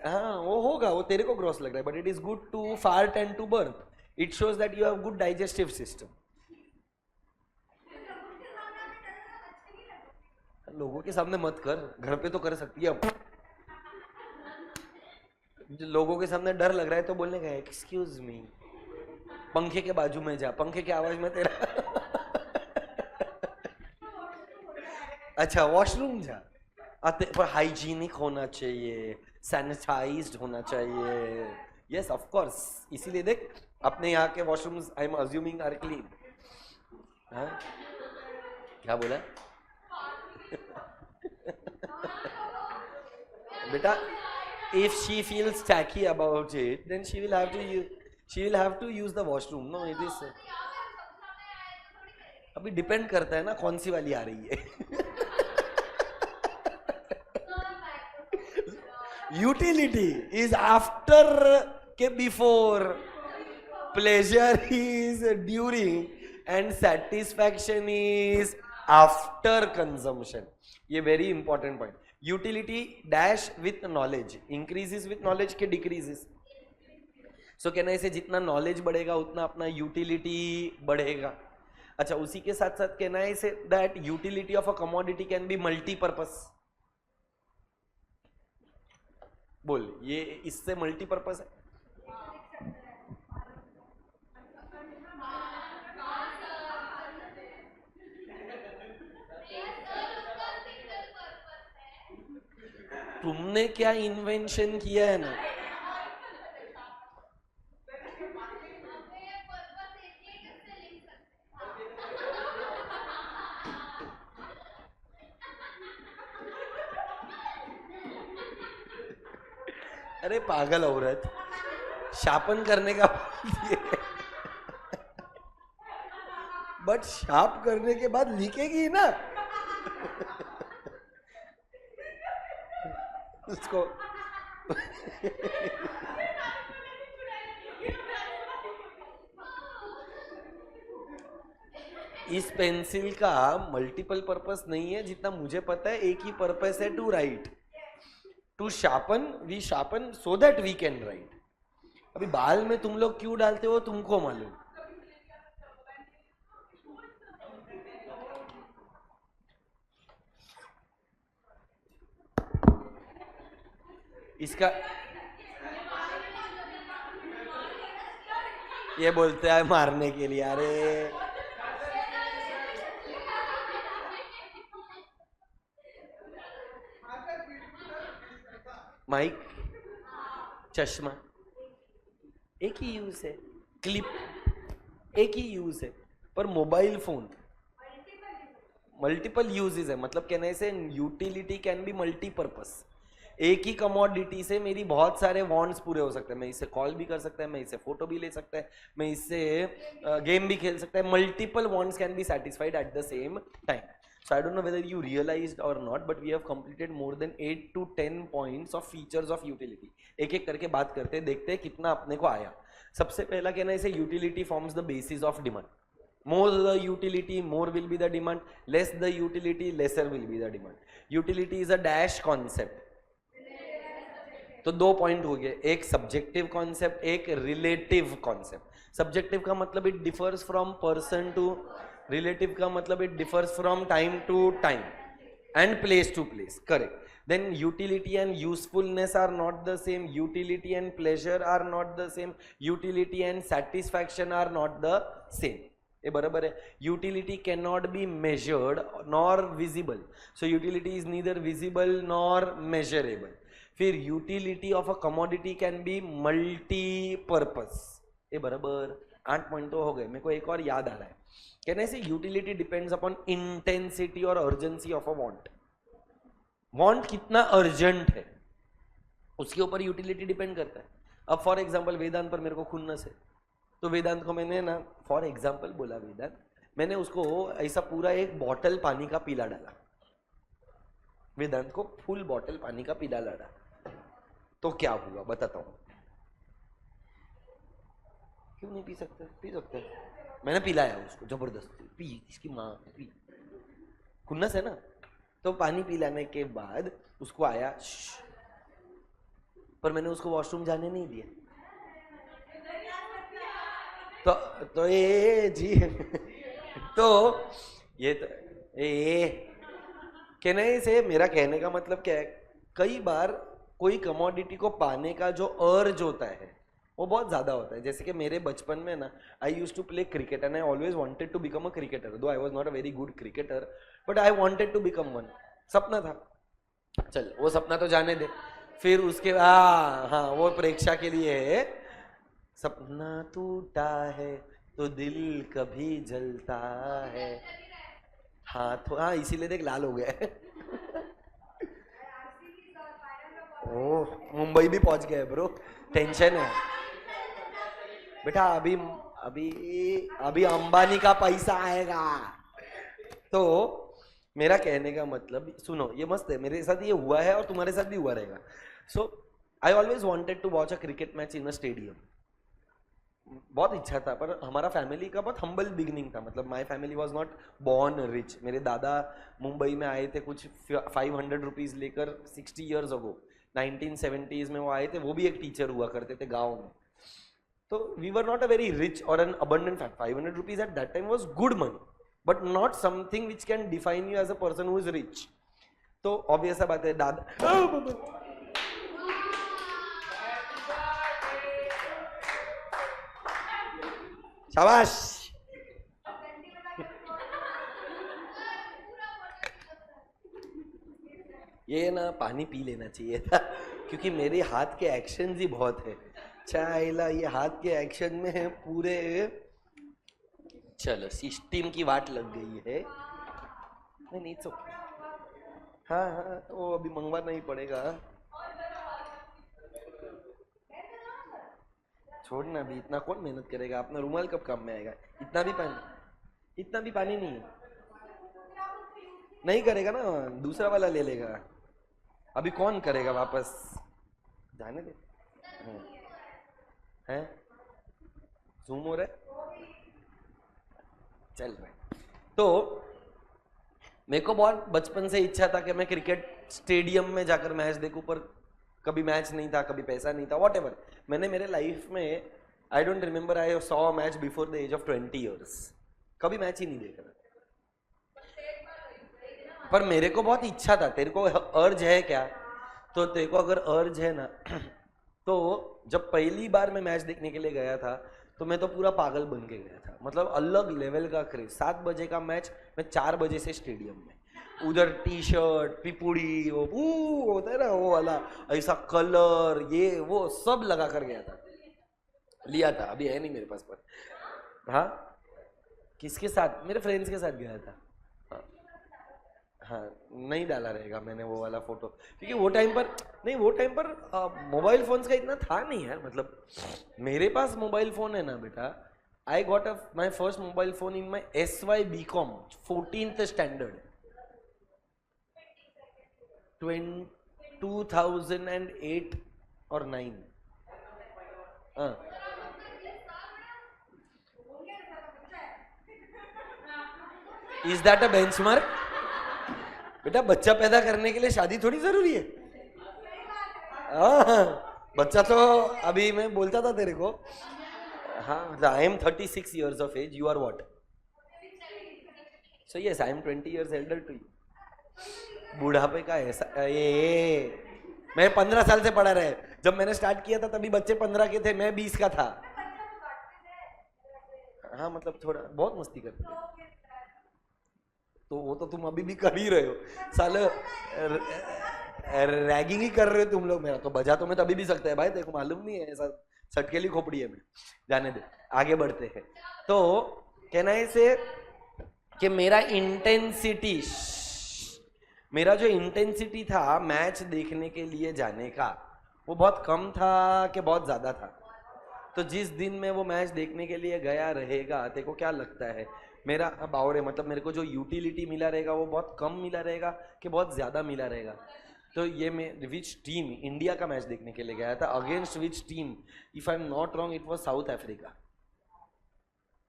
हाँ वो होगा, वो तेरे को gross लग रहा है. But it is good to fart and to burp. It shows that you have good digestive system. लोगों के सामने मत कर, घर पे तो कर सकती है. लोगों के सामने डर लग रहा है तो बोलने का एक्सक्यूज मी, पंखे के बाजू में जा, पंखे की आवाज में तेरा अच्छा वॉशरूम जा, पर हाइजीनिक होना चाहिए, सैनिटाइज्ड होना चाहिए. यस ऑफ कोर्स, इसीलिए देख अपने यहाँ के washrooms I am assuming are clean. हाँ क्या बोला बेटा? If she feels tacky about it, then she will have to use the washroom. No, it is. अभी डिपेंड करता है ना कौन सी वाली आ रही है. Utility is after के before, pleasure is during, and satisfaction is after consumption. ये very important point. Utility dash with knowledge increases with knowledge के decreases. So कहना इसे जितना knowledge बढ़ेगा उतना अपना utility बढ़ेगा. अच्छा उसी के साथ साथ कहना है इसे that utility of a commodity can be multi-purpose. बोल ये इससे multi-purpose है. तुमने क्या इन्वेंशन किया है ना? अरे पागल औरत, शापन करने का बट शाप करने के बाद लिखेगी ना उसको. इस पेंसिल का मल्टीपल पर्पस नहीं है, जितना मुझे पता है एक ही पर्पस है, to write, to sharpen. We sharpen so that we can write. अभी बाल में तुम लोग क्यों डालते हो तुमको मालूम. इसका ये बोलते हैं मारने के लिए. अरे माइक, चश्मा एक ही यूज है, क्लिप एक ही यूज है, पर मोबाइल फोन मल्टीपल यूजेस है. मतलब कहने से यूटिलिटी कैन बी मल्टीपर्पस. एक ही कमोडिटी से मेरी बहुत सारे वांट्स पूरे हो सकते हैं. मैं इससे कॉल भी कर सकता है, मैं इससे फोटो भी ले सकता है, मैं इससे गेम भी खेल सकता है. Multiple wants can be satisfied at the same time. So I don't know whether you realized or not, but we have completed more than 8 to 10 points of features of utility. एक एक करके बात करते हैं, देखते हैं कितना अपने को आया. सबसे पहला कहना है इसे utility forms the basis of demand. More the utility, more will be the demand. Less the utility, lesser will be the demand. Utility is a dash concept. तो दो पॉइंट हो गए, एक सब्जेक्टिव कॉन्सेप्ट, एक रिलेटिव कॉन्सेप्ट. सब्जेक्टिव का मतलब it differs from person to, relative का मतलब it differs from time to time and place to place. Correct. then utility and usefulness are not the same, utility and pleasure are not the same, utility and satisfaction are not the same. ये बराबर है. utility cannot be measured nor visible, so utility is neither visible nor measurable. फिर utility of a commodity can be multi-purpose. ये बराबर 8 point तो हो गए. मेरे को एक और याद आ रहा है. कहने से यूटिलिटी डिपेंड्स अपॉन इंटेंसिटी और urgency of a want. Want कितना अर्जेंट है उसके ऊपर यूटिलिटी डिपेंड करता है. अब फॉर एग्जांपल वेदांत पर मेरे को खुन्नस है, तो वेदांत को मैंने ना फॉर एग्जांपल बोला, वेदांत मैंने उसको ऐसा पूरा एक बॉटल पानी का पीला डाला, वेदांत को फुल बॉटल पानी का पीला डाला, तो क्या हुआ बताता हूँ. क्यों नहीं पी सकते? पी सकते. मैंने पिलाया उसको जबरदस्ती, पी, इसकी माँ पी, खुन्नस है ना। तो पानी पिलाने के बाद उसको आया, पर मैंने उसको वॉशरूम जाने नहीं दिया। तो ये जी तो ये तो कहने से मेरा कहने का मतलब क्या है, कई बार कोई कमोडिटी को पाने का जो अर्ज होता है वो बहुत ज्यादा होता है। जैसे कि मेरे बचपन में ना, I used to play cricket and I always wanted to become a cricketer, though I was not a very good cricketer, but I wanted to become one. सपना था, चल वो सपना तो जाने दे। फिर उसके हाँ, वो परीक्षा के लिए है। सपना टूटा है तो दिल कभी जलता है, हाँ इसीलिए देख लाल हो गया है। ओह, मुंबई भी पहुंच गए ब्रो, टेंशन है बेटा। अभी अभी अभी अंबानी का पैसा आएगा। तो मेरा कहने का मतलब सुनो, ये मस्त है, मेरे साथ ये हुआ है और तुम्हारे साथ भी हुआ रहेगा। So I always wanted to watch a cricket match in a stadium, बहुत इच्छा था। पर हमारा फैमिली का बहुत हम्बल बिगनिंग था, मतलब my family was not born rich. मेरे दादा मुंबई में आए थे कुछ 500 रुपीज लेकर 60 ईयर्स अगो, 1970s में वो आए थे। वो भी एक टीचर हुआ करते थे गाँव में। तो we were not a very rich और an abundant family. 500 rupees at that time was good money, but not something which can define you as a person who is rich. तो ऑब्वियस बात है दादा शाबाश। ये ना पानी पी लेना चाहिए था क्योंकि मेरे हाथ के एक्शन ही बहुत है। चाइला ये हाथ के एक्शन में है पूरे। चलो सिस्टम की वाट लग गई है। नहीं नहीं तो हाँ हाँ, वो अभी मंगवाना ही पड़ेगा। छोड़ना भी, इतना कौन मेहनत करेगा, अपना रुमाल कब काम में आएगा। इतना भी पानी नहीं है। नहीं करेगा ना, दूसरा वाला ले लेगा। अभी कौन करेगा वापस, जाने दे। हैं जूम हो रहा है, चल रहा है। तो मेरे को बहुत बचपन से इच्छा था कि मैं क्रिकेट स्टेडियम में जाकर मैच देखूं, पर कभी मैच नहीं था, कभी पैसा नहीं था, वॉट एवर। मैंने मेरे लाइफ में I don't remember I saw match before the age of 20 years, कभी मैच ही नहीं देखा। पर मेरे को बहुत इच्छा था। तेरे को अर्ज है क्या? तो तेरे को अगर अर्ज है ना तो जब पहली बार मैं मैच देखने के लिए गया था तो मैं तो पूरा पागल बन के गया था, मतलब अलग लेवल का क्रेज। 7 बजे का मैच, मैं 4 बजे से स्टेडियम में, उधर टी शर्ट पिपुड़ी वो होता है ना वो वाला, ऐसा कलर ये वो सब लगा कर गया था, लिया था, अभी है नहीं मेरे पास। पर हाँ, किसके साथ? मेरे फ्रेंड्स के साथ गया था। हाँ, नहीं डाला रहेगा मैंने वो वाला फोटो, क्योंकि वो टाइम पर नहीं, वो टाइम पर मोबाइल फोन्स का इतना था नहीं यार। मतलब मेरे पास मोबाइल फोन है ना बेटा, I got my first mobile phone in my SY BCom 14th standard 2008 और 9। Is that a benchmark? बेटा बच्चा पैदा करने के लिए शादी थोड़ी जरूरी है। बच्चा तो अभी मैं बोलता था तेरे को, हाँ, I am 36 years of age, you are what? So yes, I am 20 years elder to you. बुढ़ापे का ऐसा ये मैं 15 साल से पढ़ा रहे। जब मैंने स्टार्ट किया था तभी बच्चे 15 के थे, मैं 20 का था। हाँ मतलब थोड़ा बहुत मस्ती करते थे, तो वो तो तुम अभी भी कर ही रहे हो साले, रैगिंग ही कर रहे हो तुम लोग। मेरा तो बजा तो मैं तभी भी सकता है भाई, तेरे को मालूम नहीं है, ऐसा सटकेली खोपड़ी है मैं। जाने दे, आगे बढ़ते हैं। तो कहना है से कि मेरा जो इंटेंसिटी था मैच देखने के लिए जाने का, वो बहुत कम था कि बहुत ज्यादा था। तो जिस दिन मैं वो मैच देखने के लिए गया रहेगा, तेरे को क्या लगता है मेरा बावरे, मतलब मेरे को जो यूटिलिटी मिला रहेगा वो बहुत कम मिला रहेगा कि बहुत ज्यादा मिला रहेगा? तो ये मैं विच टीम, इंडिया का मैच देखने के लिए गया था, against which team? If I am not wrong it was south Africa.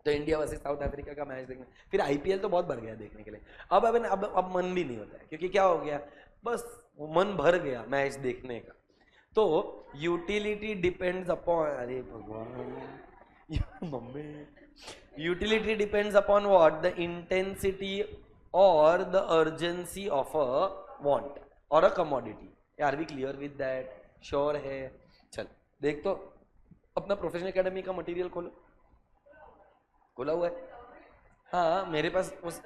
तो इंडिया वर्सेस साउथ अफ्रीका का मैच देखने, फिर आईपीएल तो बहुत भर गया देखने के लिए। अब मन भी नहीं होता है, क्योंकि क्या हो गया, बस वो मन भर गया मैच देखने का। तो यूटिलिटी डिपेंड्स अपॉन, अरे भगवान mummy, utility depends upon what, the intensity और the urgency of a want और a commodity. Are we clear with that? Sure है? चल देख, तो अपना प्रोफेशनल एकेडमी का मटेरियल खोलो, खोला हुआ है? हाँ मेरे पास उस,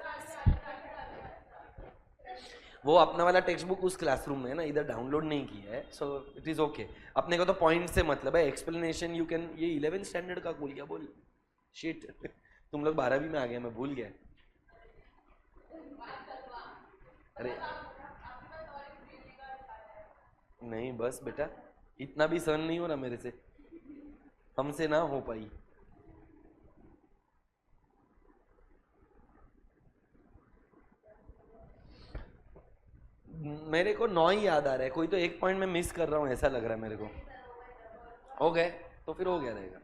वो अपना वाला टेक्स्ट बुक उस क्लासरूम में है ना, इधर डाउनलोड नहीं किया है, सो इट इज ओके। अपने को तो पॉइंट से मतलब है, एक्सप्लेनेशन यू कैन, ये 11th स्टैंडर्ड का भूल गया बोल, शिट तुम लोग 12वीं में आ गए, मैं भूल गया। अरे नहीं बस बेटा, इतना भी सहन नहीं हो रहा मेरे से, हमसे ना हो पाई। मेरे को 9 ही याद आ रहा है, कोई तो एक पॉइंट में मिस कर रहा हूँ ऐसा लग रहा है मेरे को। हो गए तो फिर हो गया रहेगा,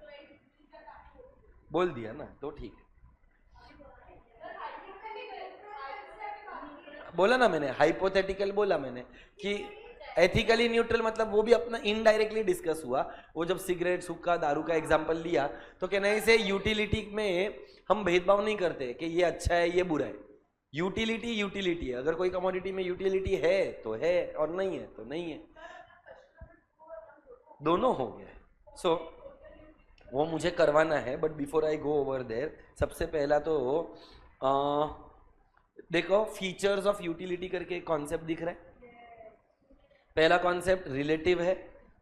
बोल दिया ना तो ठीक है। बोला ना मैंने, हाइपोथेटिकल बोला मैंने कि एथिकली न्यूट्रल मतलब वो भी अपना इनडायरेक्टली डिस्कस हुआ। वो जब सिगरेट हुक्का दारू का एग्जांपल लिया, तो कहने से यूटिलिटी में हम भेदभाव नहीं करते कि ये अच्छा है ये बुरा है। यूटिलिटी यूटिलिटी है, अगर कोई कमोडिटी में यूटिलिटी है तो है और नहीं है तो नहीं है, दोनों हो गया। सो वो मुझे करवाना है, but before I go over there, सबसे पहला तो देखो फीचर्स ऑफ यूटिलिटी करके एक कॉन्सेप्ट दिख रहा है। पहला कॉन्सेप्ट रिलेटिव है,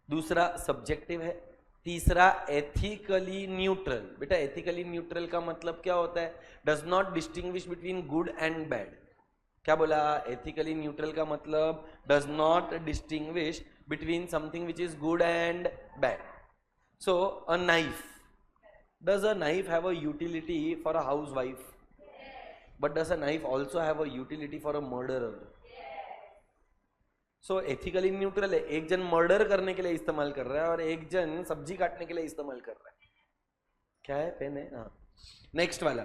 दूसरा सब्जेक्टिव है, तीसरा एथिकली न्यूट्रल। बेटा एथिकली न्यूट्रल का मतलब क्या होता है? Does not distinguish between good and bad. क्या बोला? एथिकली न्यूट्रल का मतलब does not distinguish between something which is good and bad. So a knife, does a knife have a utility for a house wife? But does a knife also have a utility for a murderer? So ethically neutral है, एक जन murder करने के लिए इस्तेमाल कर रहा है और एक जन सब्जी काटने के लिए इस्तेमाल कर रहा है। क्या है? पेन है? हाँ। नेक्स्ट वाला,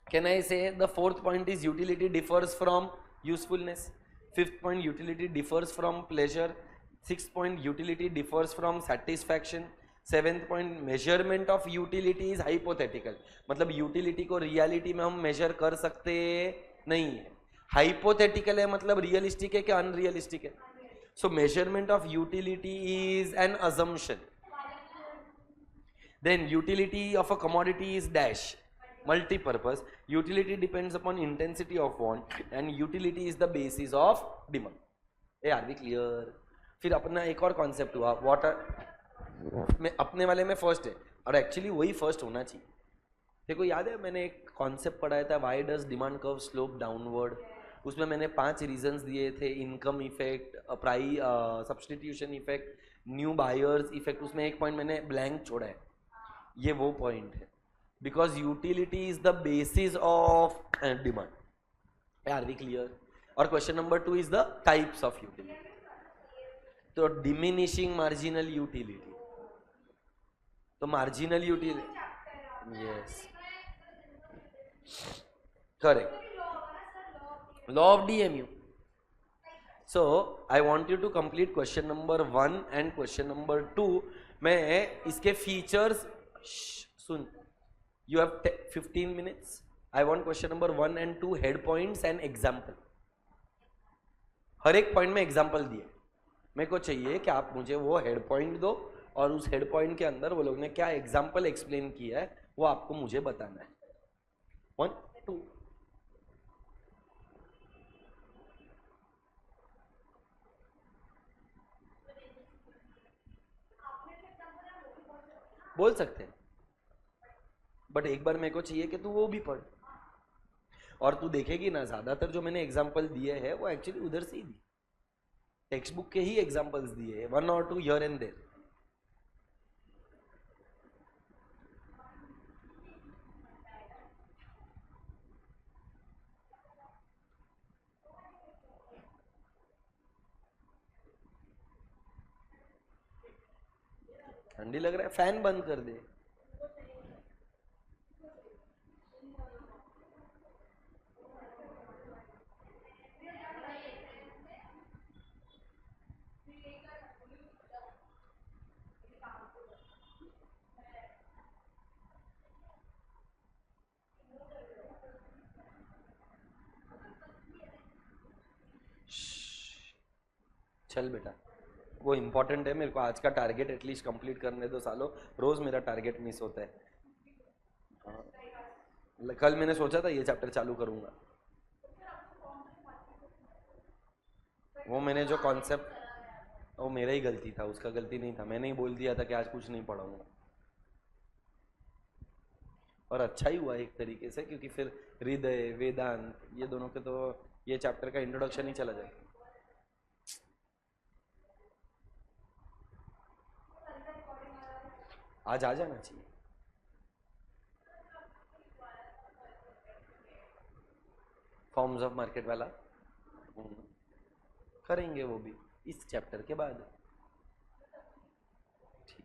कैन आई से the fourth point is utility differs from usefulness, fifth point utility differs from pleasure, sixth point utility differs from satisfaction, seventh point measurement of utility is hypothetical. मतलब utility को reality में हम major कर सकते नहीं है। Hypothetical है मतलब रियलिस्टिक है क्या अनरियलिस्टिक है? सो measurement of utility is an assumption. Then utility of a commodity is dash, multi-purpose. Utility depends upon intensity of want and utility is the basis of demand. Are we clear? फिर अपना एक और concept हुआ water में, अपने वाले में first है और एक्चुअली वही फर्स्ट होना चाहिए। देखो याद है मैंने एक कॉन्सेप्ट पढ़ाया था, why does demand curve slope downward. उसमें मैंने 5 रीजंस दिए थे, income effect, price substitution effect, new buyers effect. उसमें एक पॉइंट मैंने ब्लैंक छोड़ा है, ये वो पॉइंट है, because utility is the basis of demand. Are we clear? और question number 2 is the types of utility. तो डिमिनिशिंग मार्जिनल यूटिलिटी, तो marginal utility, yes correct, law of DMU. So I want you to complete question number 1 and question number 2। मैं इसके features सुन, you have 15 minutes. I want question number 1 and 2 head points and example. हर एक point में example दिए, मेरे को चाहिए कि आप मुझे वो हेड पॉइंट दो और उस हेड पॉइंट के अंदर वो लोग ने क्या एग्जाम्पल एक्सप्लेन किया है वो आपको मुझे बताना है। 1 2 बोल सकते हैं, बट एक बार मेरे को चाहिए कि तू वो भी पढ़। और तू देखेगी ना ज्यादातर जो मैंने एग्जाम्पल दिए हैं वो एक्चुअली उधर से ही दिए, टेक्स्ट बुक के ही एग्जाम्पल्स दिए, 1 और 2 हियर एंड देयर। ठंडी लग रहा है, फैन बंद कर दे। चल बेटा, वो इम्पोर्टेंट है, मेरे को आज का टारगेट एटलीस्ट कंप्लीट करने दो सालों, रोज मेरा टारगेट मिस होता है। हाँ, कल मैंने सोचा था ये चैप्टर चालू करूंगा, वो मैंने जो कॉन्सेप्ट, वो मेरा ही गलती था, उसका गलती नहीं था, मैंने ही बोल दिया था कि आज कुछ नहीं पढ़ाऊंगा। और अच्छा ही हुआ एक तरीके से, क्योंकि फिर हृदय वेदांत ये दोनों के तो ये चैप्टर का इंट्रोडक्शन ही चला जाएगा। आज आ जाना चाहिए। फॉर्म्स ऑफ मार्केट वाला करेंगे वो भी इस चैप्टर के बाद। ठीक,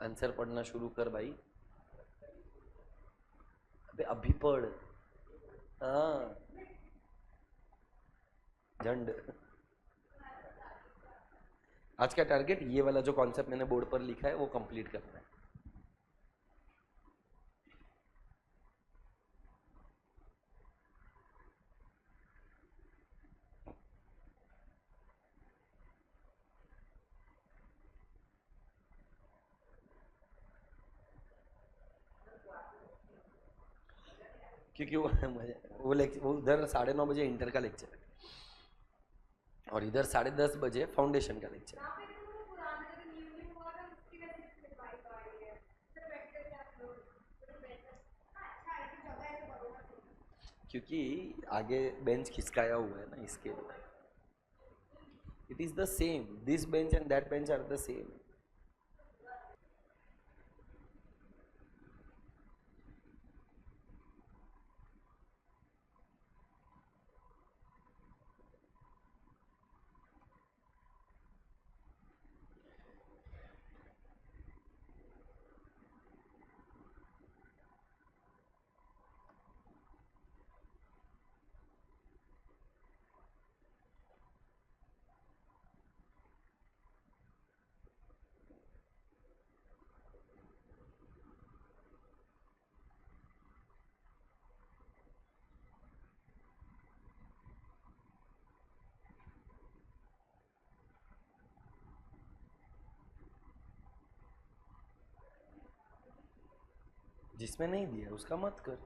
आंसर पढ़ना शुरू कर भाई। अबे अभी पढ़। हाँ, झंड। आज का टारगेट ये वाला जो कॉन्सेप्ट मैंने बोर्ड पर लिखा है वो कंप्लीट करना है। क्योंकि वो उधर 9:30 बजे इंटर का लेक्चर है और इधर 10:30 बजे फाउंडेशन का लेक्चर है। क्योंकि आगे बेंच खिसकाया हुआ है ना, इसके लिए। It is the same, this bench and that bench are the same. जिसमें नहीं दिया उसका मत कर।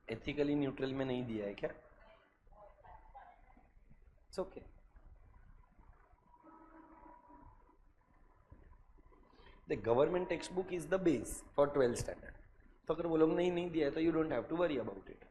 एथिकली न्यूट्रल में नहीं दिया है क्या? It's okay. The government text book is the base for 12th standard. तो अगर वो लोग नहीं दिया है तो you don't have to worry about it.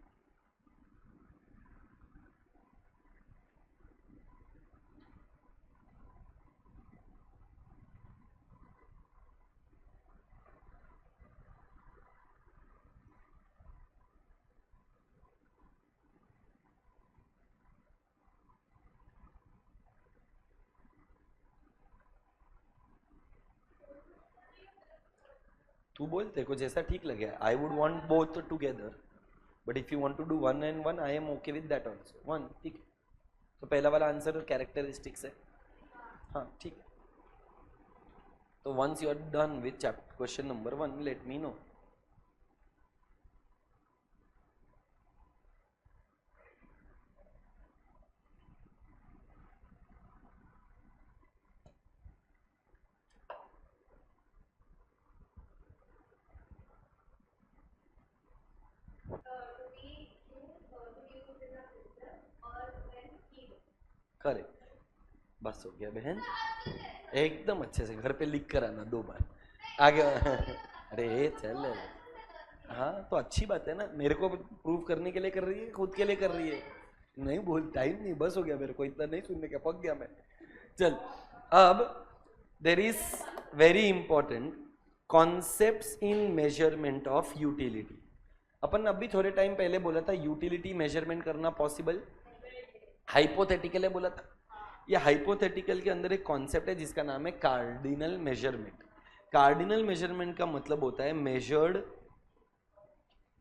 तू बोल, तेरे को जैसा ठीक लगे। I would want both together, but if you want to do 1 and 1 I am okay with that also. 1 ठीक है। तो पहला वाला आंसर कैरेक्टरिस्टिक्स है। हाँ ठीक है। तो once you are done with chapter question number 1 let me know. करे, बस हो गया बहन, एकदम अच्छे से घर पे लिख कर आना 2 बार आगे। अरे चल, हाँ तो अच्छी बात है ना, मेरे को प्रूव करने के लिए कर रही है, खुद के लिए कर रही है। नहीं बोल, टाइम नहीं, बस हो गया, मेरे को इतना नहीं सुनने का, पक गया मैं। चल, अब there is very important concepts in measurement of utility. अपन अभी थोड़े टाइम पहले बोला था यूटिलिटी मेजरमेंट करना पॉसिबल, हाइपोथेटिकल है बोला था। ये हाइपोथेटिकल के अंदर एक कॉन्सेप्ट है जिसका नाम है कार्डिनल मेजरमेंट। कार्डिनल मेजरमेंट का मतलब होता है measured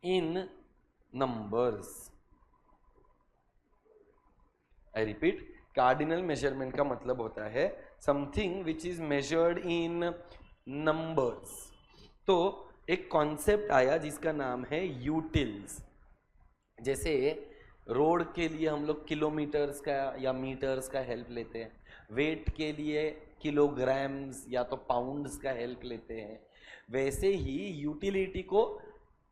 in numbers. I repeat, cardinal measurement का मतलब होता है something which is measured in numbers. तो एक कॉन्सेप्ट आया जिसका नाम है यूटिल्स। जैसे रोड के लिए हम लोग किलोमीटर्स का या मीटर्स का हेल्प लेते हैं, वेट के लिए किलोग्राम्स या तो पाउंड्स का हेल्प लेते हैं। वैसे ही यूटिलिटी को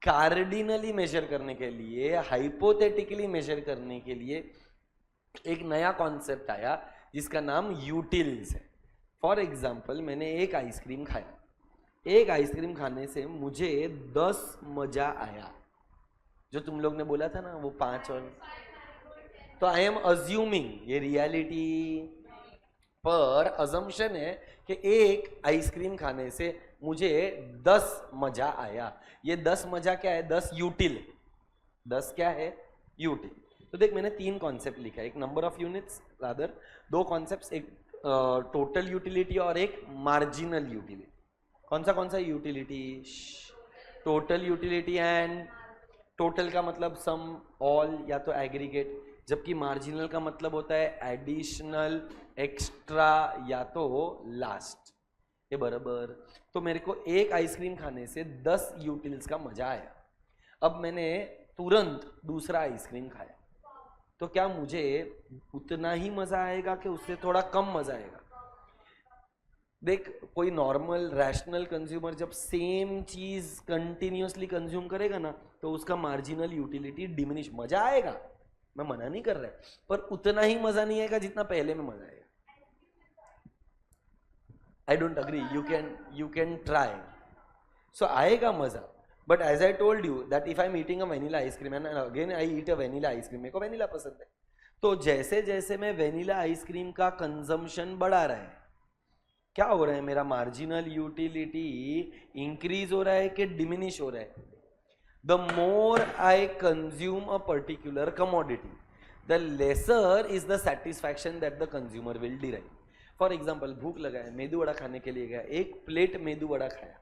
कार्डिनली मेजर करने के लिए, हाइपोथेटिकली मेजर करने के लिए एक नया कॉन्सेप्ट आया जिसका नाम यूटिल्स है। फॉर एग्जाम्पल, मैंने एक आइसक्रीम खाया, एक आइसक्रीम खाने से मुझे 10 मजा आया, जो तुम लोग ने बोला था ना वो 5 और, तो आई एम अज्यूमिंग, ये रियलिटी पर अजम्पशन है कि एक आइसक्रीम खाने से मुझे 10 मजा आया। ये 10 मजा क्या है? 10 यूटिल, 10 क्या है? यूटिल। तो देख, मैंने 3 कॉन्सेप्ट लिखा है, एक number of units rather, 2 concepts, एक टोटल यूटिलिटी और एक मार्जिनल यूटिलिटी। कौन सा utility? Total utility, and total का मतलब सम, ऑल या तो एग्रीगेट, जबकि मार्जिनल का मतलब होता है एडिशनल, एक्स्ट्रा या तो लास्ट। ये बराबर। तो मेरे को एक आइसक्रीम खाने से 10 यूटिल्स का मजा आया। अब मैंने तुरंत दूसरा आइसक्रीम खाया, तो क्या मुझे उतना ही मजा आएगा कि उससे थोड़ा कम मजा आएगा? देख, कोई नॉर्मल रैशनल कंज्यूमर जब सेम चीज कंटिन्यूअसली कंज्यूम करेगा ना, तो उसका मार्जिनल यूटिलिटी डिमिनिश, मजा आएगा, मैं मना नहीं कर रहा, पर उतना ही मजा नहीं आएगा जितना पहले में मजा आएगा। I don't agree, you can try, so आएगा मजा, but as I told you that if I am eating a vanilla ice cream and again I eat a vanilla ice cream, मेरे को वेनिला पसंद है, तो जैसे जैसे मैं वेनिला आइसक्रीम का कंजम्पशन बढ़ा रहा है, क्या हो रहा है? मेरा मार्जिनल यूटिलिटी इंक्रीज हो रहा है कि डिमिनिश हो रहा है? The more I consume a particular commodity, the lesser is the satisfaction that the consumer will derive. For example, भूख लगा है, मेदू वड़ा खाने के लिए गया, एक प्लेट मेदू वड़ा खाया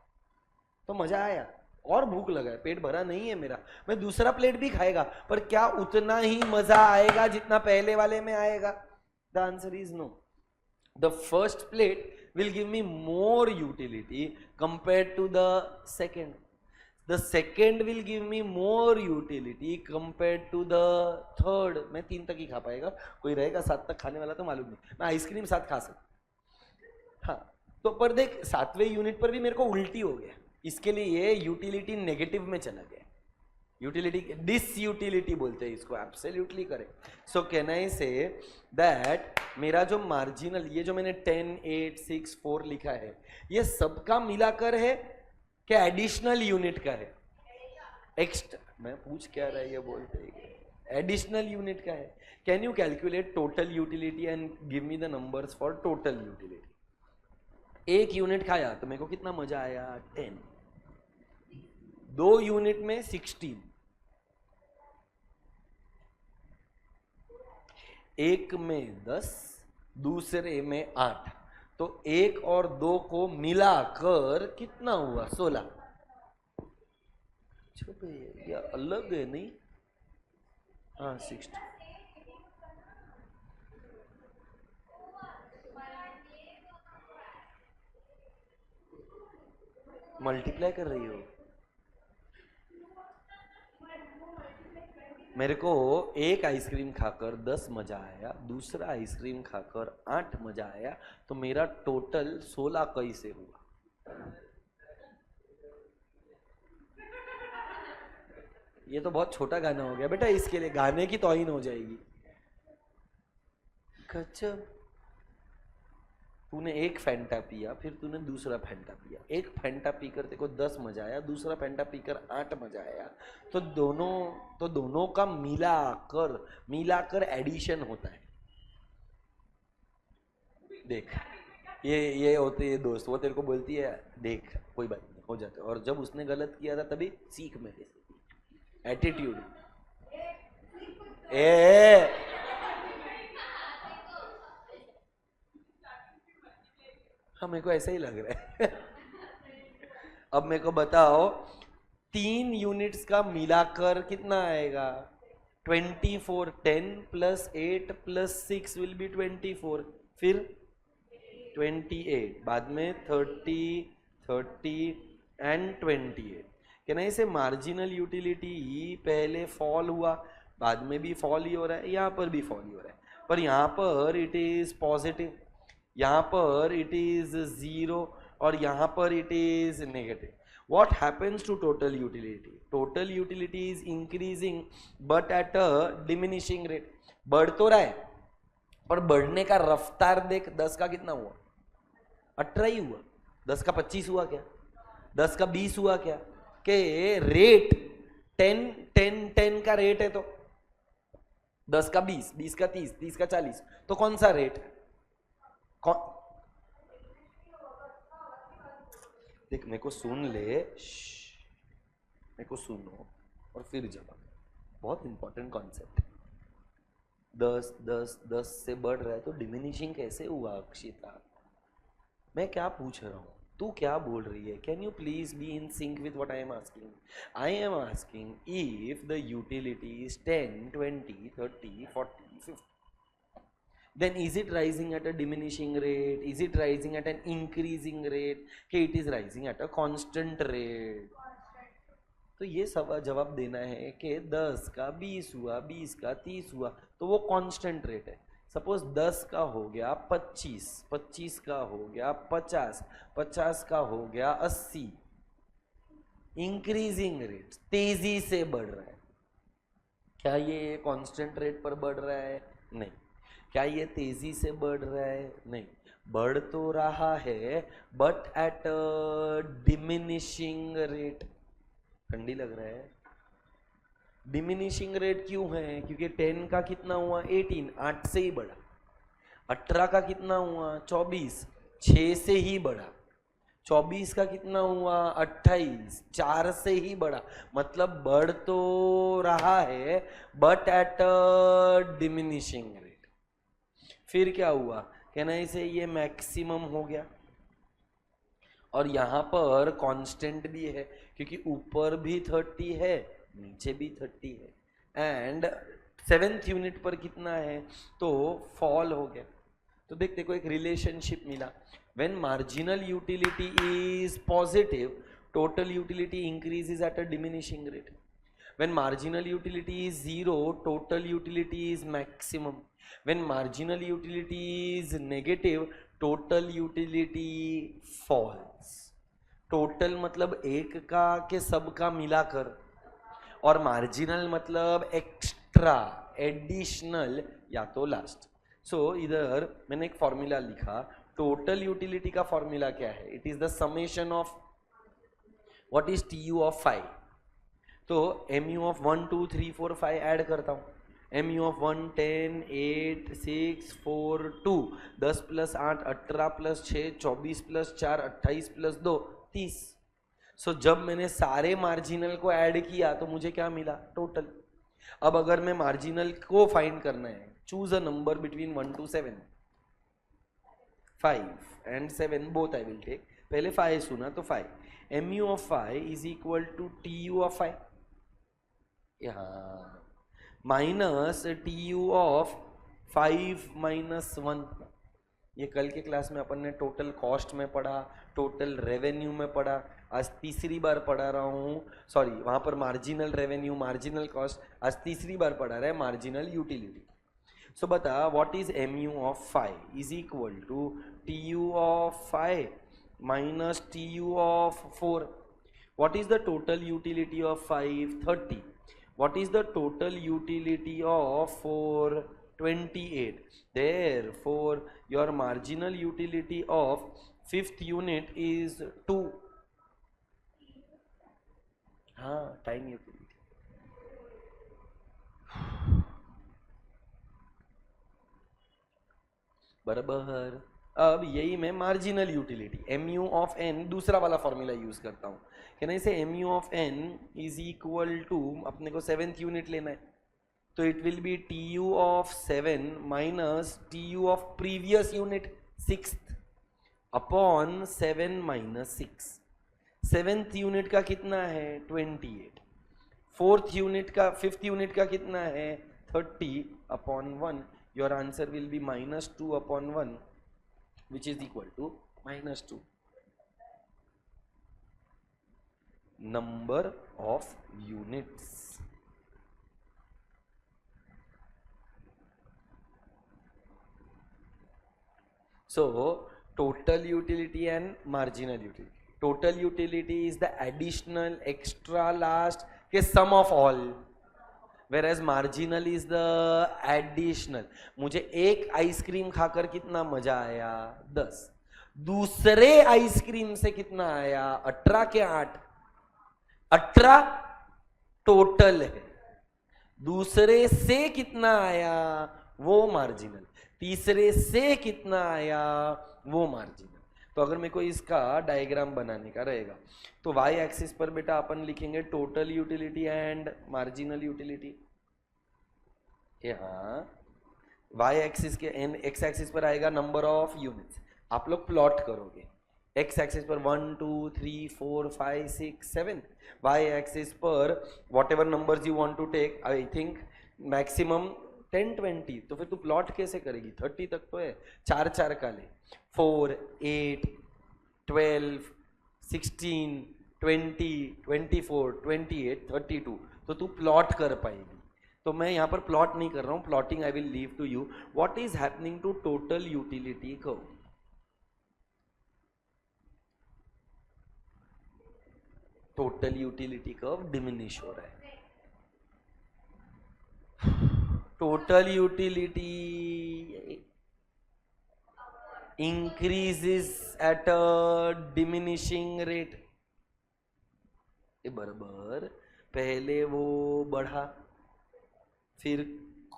तो मजा आया, और भूख लगा है, पेट भरा नहीं है मेरा, मैं दूसरा प्लेट भी खाएगा, पर क्या उतना ही मजा आएगा जितना पहले वाले में आएगा? The answer is no. The first plate will give me more utility compared to the second. The second will give me more utility compared to the third. मैं 3 तक ही खा पाएगा, कोई रहेगा 7 तक खाने वाला तो मालूम नहीं, मैं आइसक्रीम 7 खा सकता। हाँ, तो पर देख, 7वें यूनिट पर भी मेरे को उल्टी हो गया, इसके लिए ये यूटिलिटी नेगेटिव में चला गया, यूटिलिटी डिसयूटिलिटी बोलते हैं इसको, absolutely correct. So can I say that मेरा जो मार्जिनल, ये जो मैंने 10, 8, 6, 4 लिखा है, ये सबका मिलाकर है कि एडिशनल यूनिट का है? एक्स्ट्रा, मैं पूछ क्या रहा है, ये बोलते हैं एडिशनल यूनिट का है। Can you calculate total utility and give me the numbers for total utility? एक यूनिट खाया तो मेरे को कितना मजा आया? 10। 2 यूनिट में 16, एक में 10, दूसरे में 8, तो 1 और 2 को मिलाकर कितना हुआ? 16। ये अलग है नहीं? हाँ, 60। मल्टीप्लाई कर रही हो? मेरे को एक आइसक्रीम खाकर 10 मजा आया, दूसरा आइसक्रीम खाकर 8 मजा आया, तो मेरा टोटल 16 कैसे हुआ? ये तो बहुत छोटा गाना हो गया बेटा, इसके लिए गाने की तौहीन हो जाएगी। गजब। तूने एक फैंटा पिया, फिर तूने दूसरा फैंटा पिया, एक फैंटा पीकर तेरे को 10 मजा आया, दूसरा फैंटा पीकर 8 मजा आया, तो दोनों का मिलाकर एडिशन होता है। देख, ये होते हैं दोस्त, वो तेरे को बोलती है देख कोई बात नहीं, हो जाता है, और जब उसने गलत किया था तभी सीख मेरे से, एटीट्यूड। हाँ, मेरे को ऐसा ही लग रहा है। अब मेरे को बताओ, 3 यूनिट्स का मिलाकर कितना आएगा? 24। 10 + 8 + 6 विल बी 24, फिर 28, बाद में 30 एंड 28। कहना इसे मार्जिनल यूटिलिटी पहले फॉल हुआ, बाद में भी फॉल ही हो रहा है, यहाँ पर भी फॉल ही हो रहा है, पर यहाँ पर इट इज पॉजिटिव, यहाँ पर इट इज 0 और यहाँ पर it is negative. What happens to total utility? Total utility is increasing but at a diminishing rate. बढ़ तो रहा है पर बढ़ने का रफ्तार देख. 10 का कितना हुआ? 18 ही हुआ. 10 का 25 हुआ क्या? 10 का 20 हुआ क्या? के रेट 10 10 10 का रेट है, तो 10 का 20, 20 का 30, 30 का 40, तो कौन सा रेट? देख मेरे को सुन ले, मेरे को सुनो और फिर जवाब. बहुत इंपॉर्टेंट कॉन्सेप्ट. 10 10 10 से बढ़ रहा है तो डिमिनिशिंग कैसे हुआ अक्षिता? मैं क्या पूछ रहा हूँ, तू क्या बोल रही है? Can you please be in sync with what I am asking? I am asking if the utility is 10 20 30 40 50, then is it rising at a diminishing rate? Is it rising at an increasing rate? कि it is rising at a constant rate. तो ये सब जवाब देना है कि 10 का 20 हुआ, 20 का 30 हुआ, तो वो कांस्टेंट रेट है. सपोज 10 का हो गया 25, 25 का हो गया 50, 50 का हो गया 80. इंक्रीजिंग रेट, तेजी से बढ़ रहा है. क्या ये कांस्टेंट रेट पर बढ़ रहा है? नहीं. क्या ये तेजी से बढ़ रहा है? नहीं. बढ़ तो रहा है बट एट डिमिनिशिंग रेट. ठंडी लग रहा है. डिमिनिशिंग रेट क्यों है? क्योंकि 10 का कितना हुआ? 18, 8 से ही बढ़ा. 18 का कितना हुआ? 24, 6 से ही बढ़ा. 24 का कितना हुआ? 28, 4 से ही बढ़ा. मतलब बढ़ तो रहा है बट एट डिमिनिशिंग रेट. फिर क्या हुआ? कहना इसे ये मैक्सिमम हो गया और यहाँ पर कांस्टेंट भी है क्योंकि ऊपर भी 30 है, नीचे भी 30 है, एंड 7th यूनिट पर कितना है? तो फॉल हो गया. तो देखते को एक रिलेशनशिप मिला. When marginal utility is positive, total utility increases eight a diminishing rate. When marginal utility is 0, total utility is maximum. When marginal utility is negative, total utility falls. Total मतलब एक का के सब का मिलाकर, और marginal मतलब extra, additional या तो last. So इधर मैंने एक फॉर्मूला लिखा. टोटल यूटिलिटी का फॉर्मूला क्या है? It is the summation of what is TU of 5. तो MU ऑफ 1 2 3 4 5 ऐड करता हूँ. MU of 1 10 8 6 4 2, 10 plus 8 18 plus 6 24 plus 4 28 plus 2 30. सो जब मैंने सारे मार्जिनल को ऐड किया तो मुझे क्या मिला? टोटल. अब अगर मैं मार्जिनल को फाइंड करना है, choose a number between 1 to 7. 5 and 7 both I will take. पहले 5 सुना तो 5. MU of 5 is equal to TU of 5. यहाँ माइनस TU ऑफ 5 माइनस 1. ये कल के क्लास में अपन ने टोटल कॉस्ट में पढ़ा, टोटल रेवेन्यू में पढ़ा. आज तीसरी बार पढ़ा रहा हूँ, सॉरी वहाँ पर मार्जिनल रेवेन्यू, मार्जिनल कॉस्ट. आज तीसरी बार पढ़ा रहा है मार्जिनल यूटिलिटी. सो बता what is MU of 5 is equal to TU of 5 minus TU of 4. What is the total utility of 5? 30. What is the total utility of 4? 28. Therefore, your marginal utility of 5th unit is 2. हाँ, time utility. बराबर. अब यही मैं marginal utility MU of n दूसरा वाला formula use करता हूँ. कहना इसे MU of n is equal to, अपने को 7th यूनिट लेना है, तो it will be TU of 7 minus TU of previous unit 6th upon 7 minus 6. 7th unit का कितना है? 28. 4th यूनिट का, 5th यूनिट का कितना है? 30 upon 1. Your answer will be minus 2 upon 1, which is equal to minus 2. Number of units. So total utility and marginal utility. Total utility is the additional extra last के sum of all, whereas marginal is the additional. मुझे एक ice cream खाकर कितना मजा आया 10, दूसरे ice cream से कितना आया 18 के 8, 18 टोटल है, दूसरे से कितना आया वो मार्जिनल, तीसरे से कितना आया वो मार्जिनल. तो अगर मेरे को इसका डायग्राम बनाने का रहेगा तो y एक्सिस पर बेटा अपन लिखेंगे total utility and marginal utility. यहाँ y एक्सिस के x एक्सिस पर आएगा नंबर ऑफ यूनिट्स. आप लोग प्लॉट करोगे x एक्सिस पर 1 2 3 4 5 6 7, y एक्सिस पर whatever numbers you want to take, I think maximum 10 20. तो फिर तू प्लॉट कैसे करेगी, 30 तक तो है, 4 4 का ले, 4 8 12 16 20 24 28 32, तो तू प्लॉट कर पाएगी. तो मैं यहाँ पर प्लॉट नहीं कर रहा हूँ, plotting I will leave to you. What is happening to total utility curve? Total utility curve diminish हो रहा है. Total utility increases at a diminishing rate. बराबर, पहले वो बढ़ा, फिर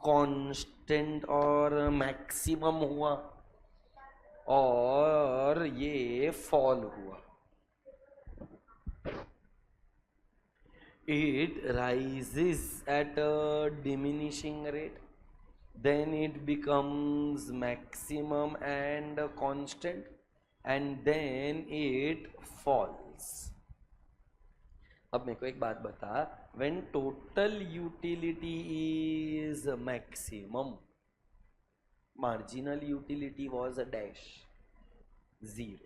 कांस्टेंट और मैक्सिमम हुआ, और ये फॉल हुआ. It rises at a diminishing rate, then it becomes maximum and constant, and then it falls. अब मेरे को एक बात बता, when total utility is maximum, marginal utility was a dash, 0.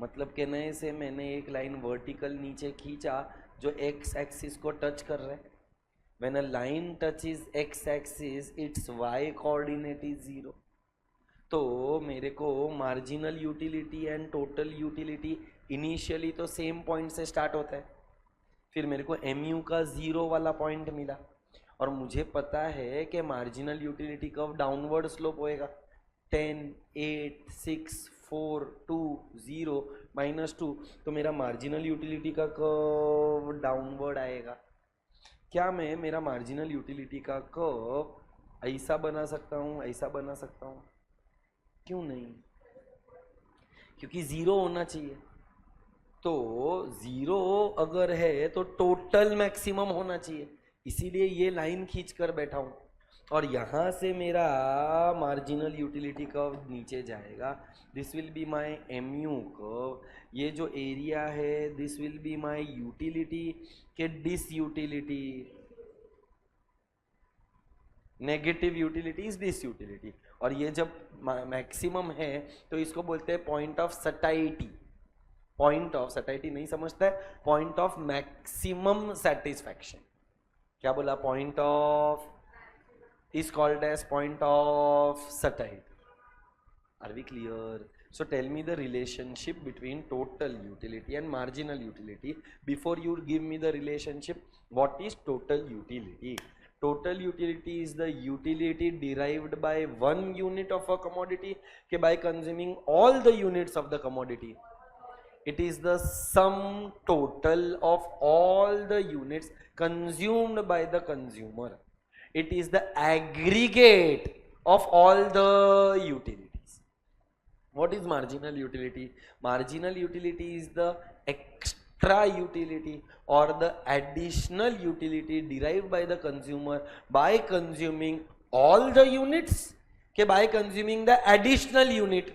मतलब कहने से मैंने एक लाइन वर्टिकल नीचे खींचा जो x एक्सिस को टच कर रहा है. When a line touches x axis, its y coordinate is 0. तो मेरे को marginal utility and total utility initially तो सेम पॉइंट से स्टार्ट होता है, फिर मेरे को mu का 0 वाला पॉइंट मिला, और मुझे पता है कि marginal utility curve downward slope होएगा. 10 8 6 4 2 0 -2, तो मेरा मार्जिनल यूटिलिटी का कर्व डाउनवर्ड आएगा. क्या मैं मेरा मार्जिनल यूटिलिटी का कर्व ऐसा बना सकता हूँ, ऐसा बना सकता हूँ? क्यों नहीं? क्योंकि 0 होना चाहिए. तो 0 अगर है तो टोटल मैक्सिमम होना चाहिए, इसीलिए ये लाइन खींच कर बैठा हूँ. और यहाँ से मेरा मार्जिनल यूटिलिटी कर्व नीचे जाएगा. This will be my mu curve. ये जो एरिया है this will be my utility के disutility, negative utility is disutility. और ये जब मैक्सिमम है तो इसको बोलते हैं point of satiety. Point of satiety नहीं समझता है, पॉइंट ऑफ मैक्सिमम सेटिस्फैक्शन. क्या बोला? Point of is called as point of satiety. Are we clear? So tell me the relationship between total utility and marginal utility. Before you give me the relationship, what is total utility? Total utility is the utility derived by one unit of a commodity by consuming all the units of the commodity. It is the sum total of all the units consumed by the consumer. It is the aggregate of all the utilities. What is marginal utility? Marginal utility is the extra utility or the additional utility derived by the consumer by consuming all the units, by consuming the additional unit.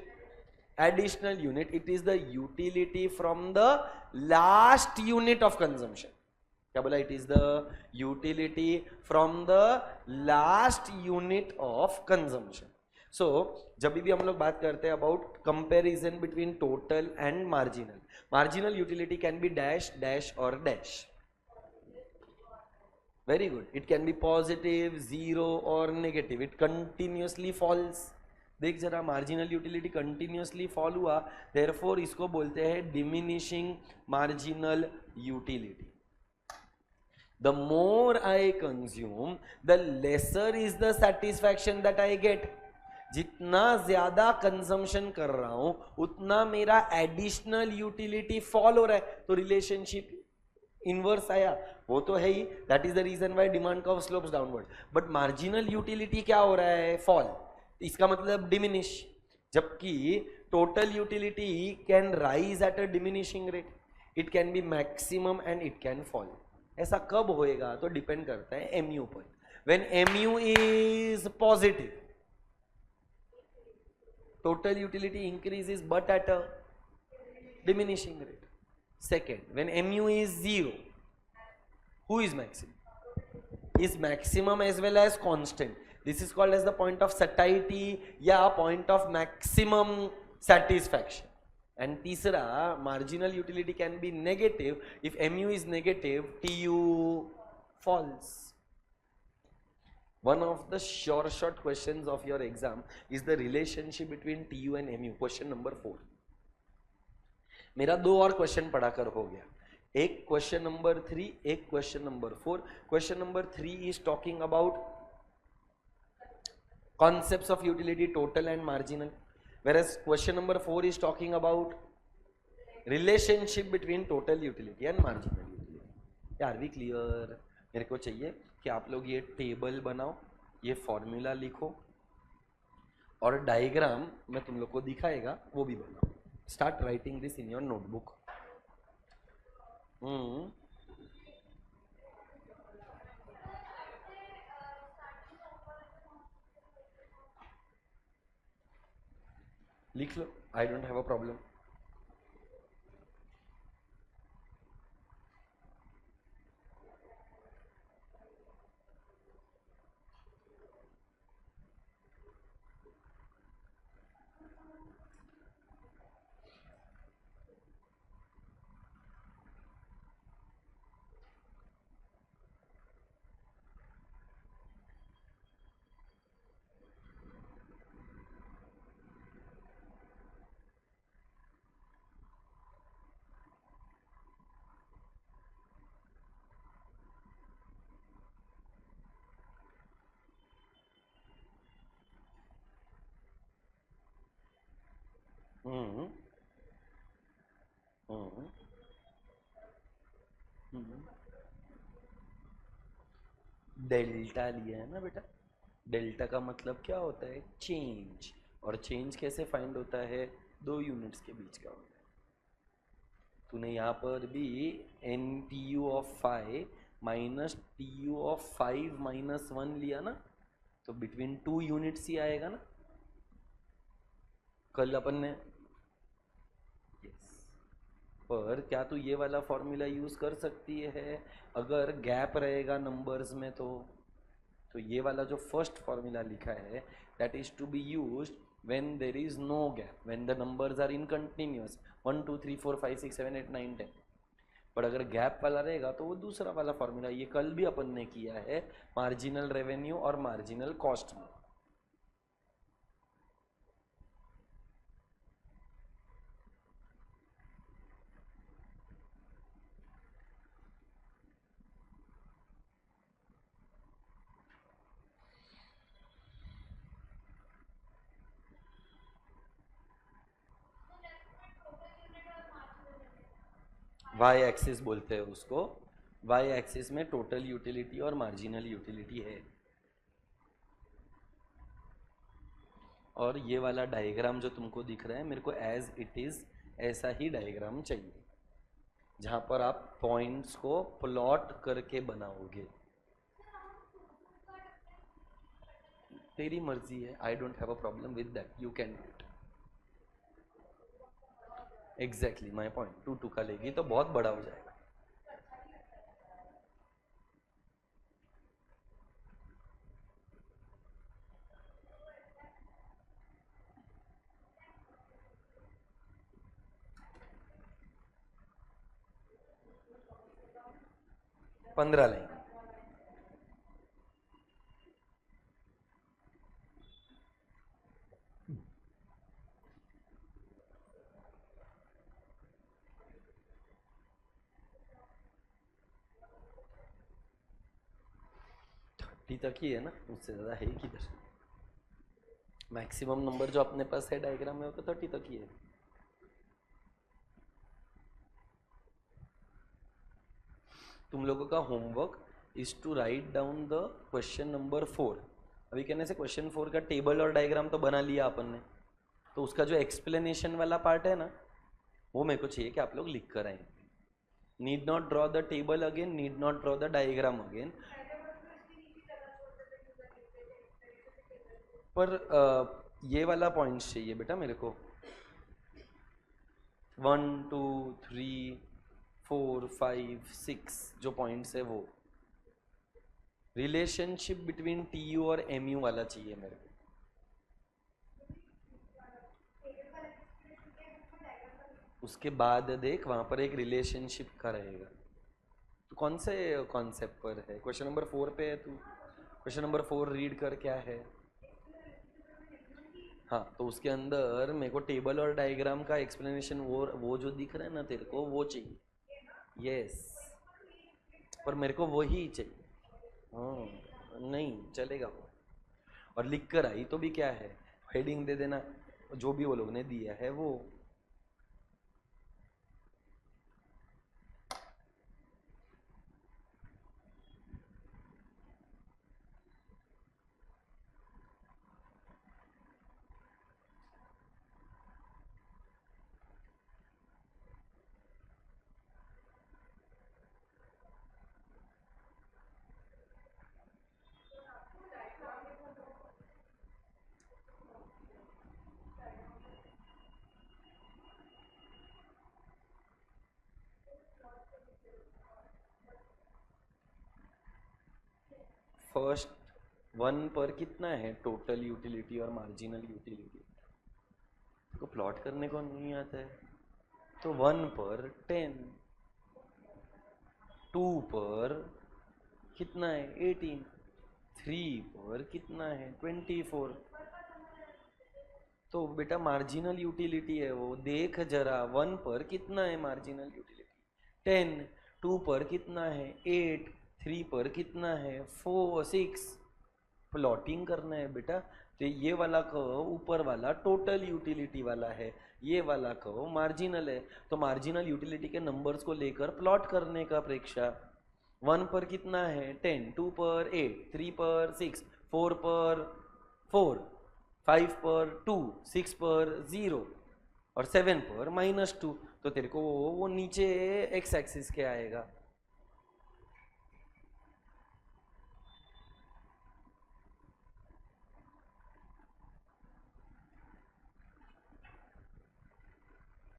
Additional unit, it is the utility from the last unit of consumption. क्या बोला? It is the utility from the last unit of consumption. So जब भी हम लोग बात करते हैं about comparison between total and marginal, marginal utility can be dash dash और dash. Very good. It can be positive, 0 और नेगेटिव. It continuously falls. देख जरा, मार्जिनल यूटिलिटी कंटिन्यूअसली फॉल हुआ, देयरफॉर इसको बोलते हैं diminishing marginal utility. The more I consume, the lesser is the satisfaction that I get. जितना ज्यादा consumption कर रहा हूं उतना मेरा एडिशनल यूटिलिटी फॉल हो रहा है, तो रिलेशनशिप इनवर्स आया. वो तो है ही, that is the reason why demand curve slopes downward. But marginal utility क्या हो रहा है? फॉल. इसका मतलब डिमिनिश. जबकि total utility can rise at a diminishing rate. It can be maximum and it can fall. ऐसा कब होएगा? तो डिपेंड करता है एमयू पर. When MU is positive, total utility increases but at a diminishing rate. Second, when mu is 0, who is maximum? Is maximum as well as constant. This is called as the point of satiety या point of maximum satisfaction. And तीसरा, marginal utility can be negative. If mu is negative, tu falls. One of the short questions of your exam is the relationship between TU and MU. Question number 4. मेरा 2 और question पढ़ाकर हो गया. एक question number 3, एक question number 4. Question number 3 is talking about concepts of utility, total and marginal, whereas question number 4 is talking about relationship between total utility and marginal utility. Are we clear? मेरे को चाहिए कि आप लोग ये table बनाओ, ये फॉर्मूला लिखो और डायग्राम मैं तुम लोग को दिखाएगा वो भी बनाओ. Start writing this in your notebook. लिख लो, I don't have a problem. Delta लिया है ना बेटा. डेल्टा का मतलब क्या होता है? चेंज. और चेंज कैसे फाइंड होता है? 2 यूनिट्स के बीच का होता है. तूने यहाँ पर भी एन टी यू ऑफ 5 माइनस टी यू ऑफ 5 माइनस 1 लिया ना, तो बिटवीन 2 यूनिट्स ही आएगा ना कल अपन ने. पर क्या तू ये वाला फॉर्मूला यूज कर सकती है अगर गैप रहेगा नंबर्स में? तो ये वाला जो फर्स्ट फॉर्मूला लिखा है that is to be used when there is no gap, when the numbers are in continuous 1 2 3 4 5 6 7 8 9 10. पर अगर गैप वाला रहेगा तो वो दूसरा वाला फॉर्मूला, ये कल भी अपन ने किया है मार्जिनल रेवेन्यू और मार्जिनल कॉस्ट में. वाई एक्सिस बोलते हैं उसको. वाई एक्सिस में टोटल यूटिलिटी और मार्जिनल यूटिलिटी है. और ये वाला डायग्राम जो तुमको दिख रहा है मेरे को एज इट इज ऐसा ही डायग्राम चाहिए जहां पर आप पॉइंट्स को प्लॉट करके बनाओगे. तेरी मर्जी है, आई don't have a problem with that, you can do it. Exactly my point. 2 2 का लेगी तो बहुत बड़ा हो जाएगा. पंद्रह लाइन. 30 तक ही है ना, उससे ज़्यादा है ही किधर। मैक्सिमम नंबर जो अपने पास है डायग्राम में वो तो 30 तक ही है। तुम लोगों का homework is to write down the question number 4। अभी कहने से क्वेश्चन 4 का टेबल और डायग्राम तो बना लिया अपन ने, तो उसका जो एक्सप्लेनेशन वाला पार्ट है ना, वो मेरे को चाहिए कि आप लोग लिख कर आए। Need not draw the table again, need not draw the diagram again. पर ये वाला पॉइंट्स चाहिए बेटा मेरे को, 1 2 3 4 5 6 जो पॉइंट्स है वो रिलेशनशिप बिटवीन टीयू और एमयू वाला चाहिए मेरे को। उसके बाद देख वहां पर एक रिलेशनशिप का रहेगा। तो कौन से कॉन्सेप्ट पर है? क्वेश्चन नंबर 4 पे है तू। क्वेश्चन नंबर 4 रीड कर, क्या है? हाँ, तो उसके अंदर मेरे को टेबल और डायग्राम का एक्सप्लेनेशन वो जो दिख रहा है ना तेरे को, वो चाहिए। यस, पर मेरे को वही चाहिए। हाँ, नहीं चलेगा वो। और लिख कर आई तो भी क्या है, हेडिंग दे देना जो भी वो लोग ने दिया है वो। फर्स्ट 1 पर कितना है टोटल यूटिलिटी और मार्जिनल यूटिलिटी? तो प्लॉट करने को नहीं आता है, तो 1 पर 10, 2 पर कितना है 18, 3 पर कितना है 24। तो बेटा मार्जिनल यूटिलिटी है वो, देख जरा 1 पर कितना है मार्जिनल यूटिलिटी 10, 2 पर कितना है 8, 3 पर कितना है 4 6। प्लॉटिंग करना है बेटा। तो ये वाला कर्व ऊपर वाला टोटल यूटिलिटी वाला है, ये वाला कर्व मार्जिनल है। तो मार्जिनल यूटिलिटी के नंबर्स को लेकर प्लॉट करने का प्रेक्षा। 1 पर कितना है 10, 2 पर 8, 3 पर 6, 4 पर 4, 5 पर 2, 6 पर 0 और 7 पर -2। तो तेरे को वो नीचे एक्स एक्सिस के आएगा।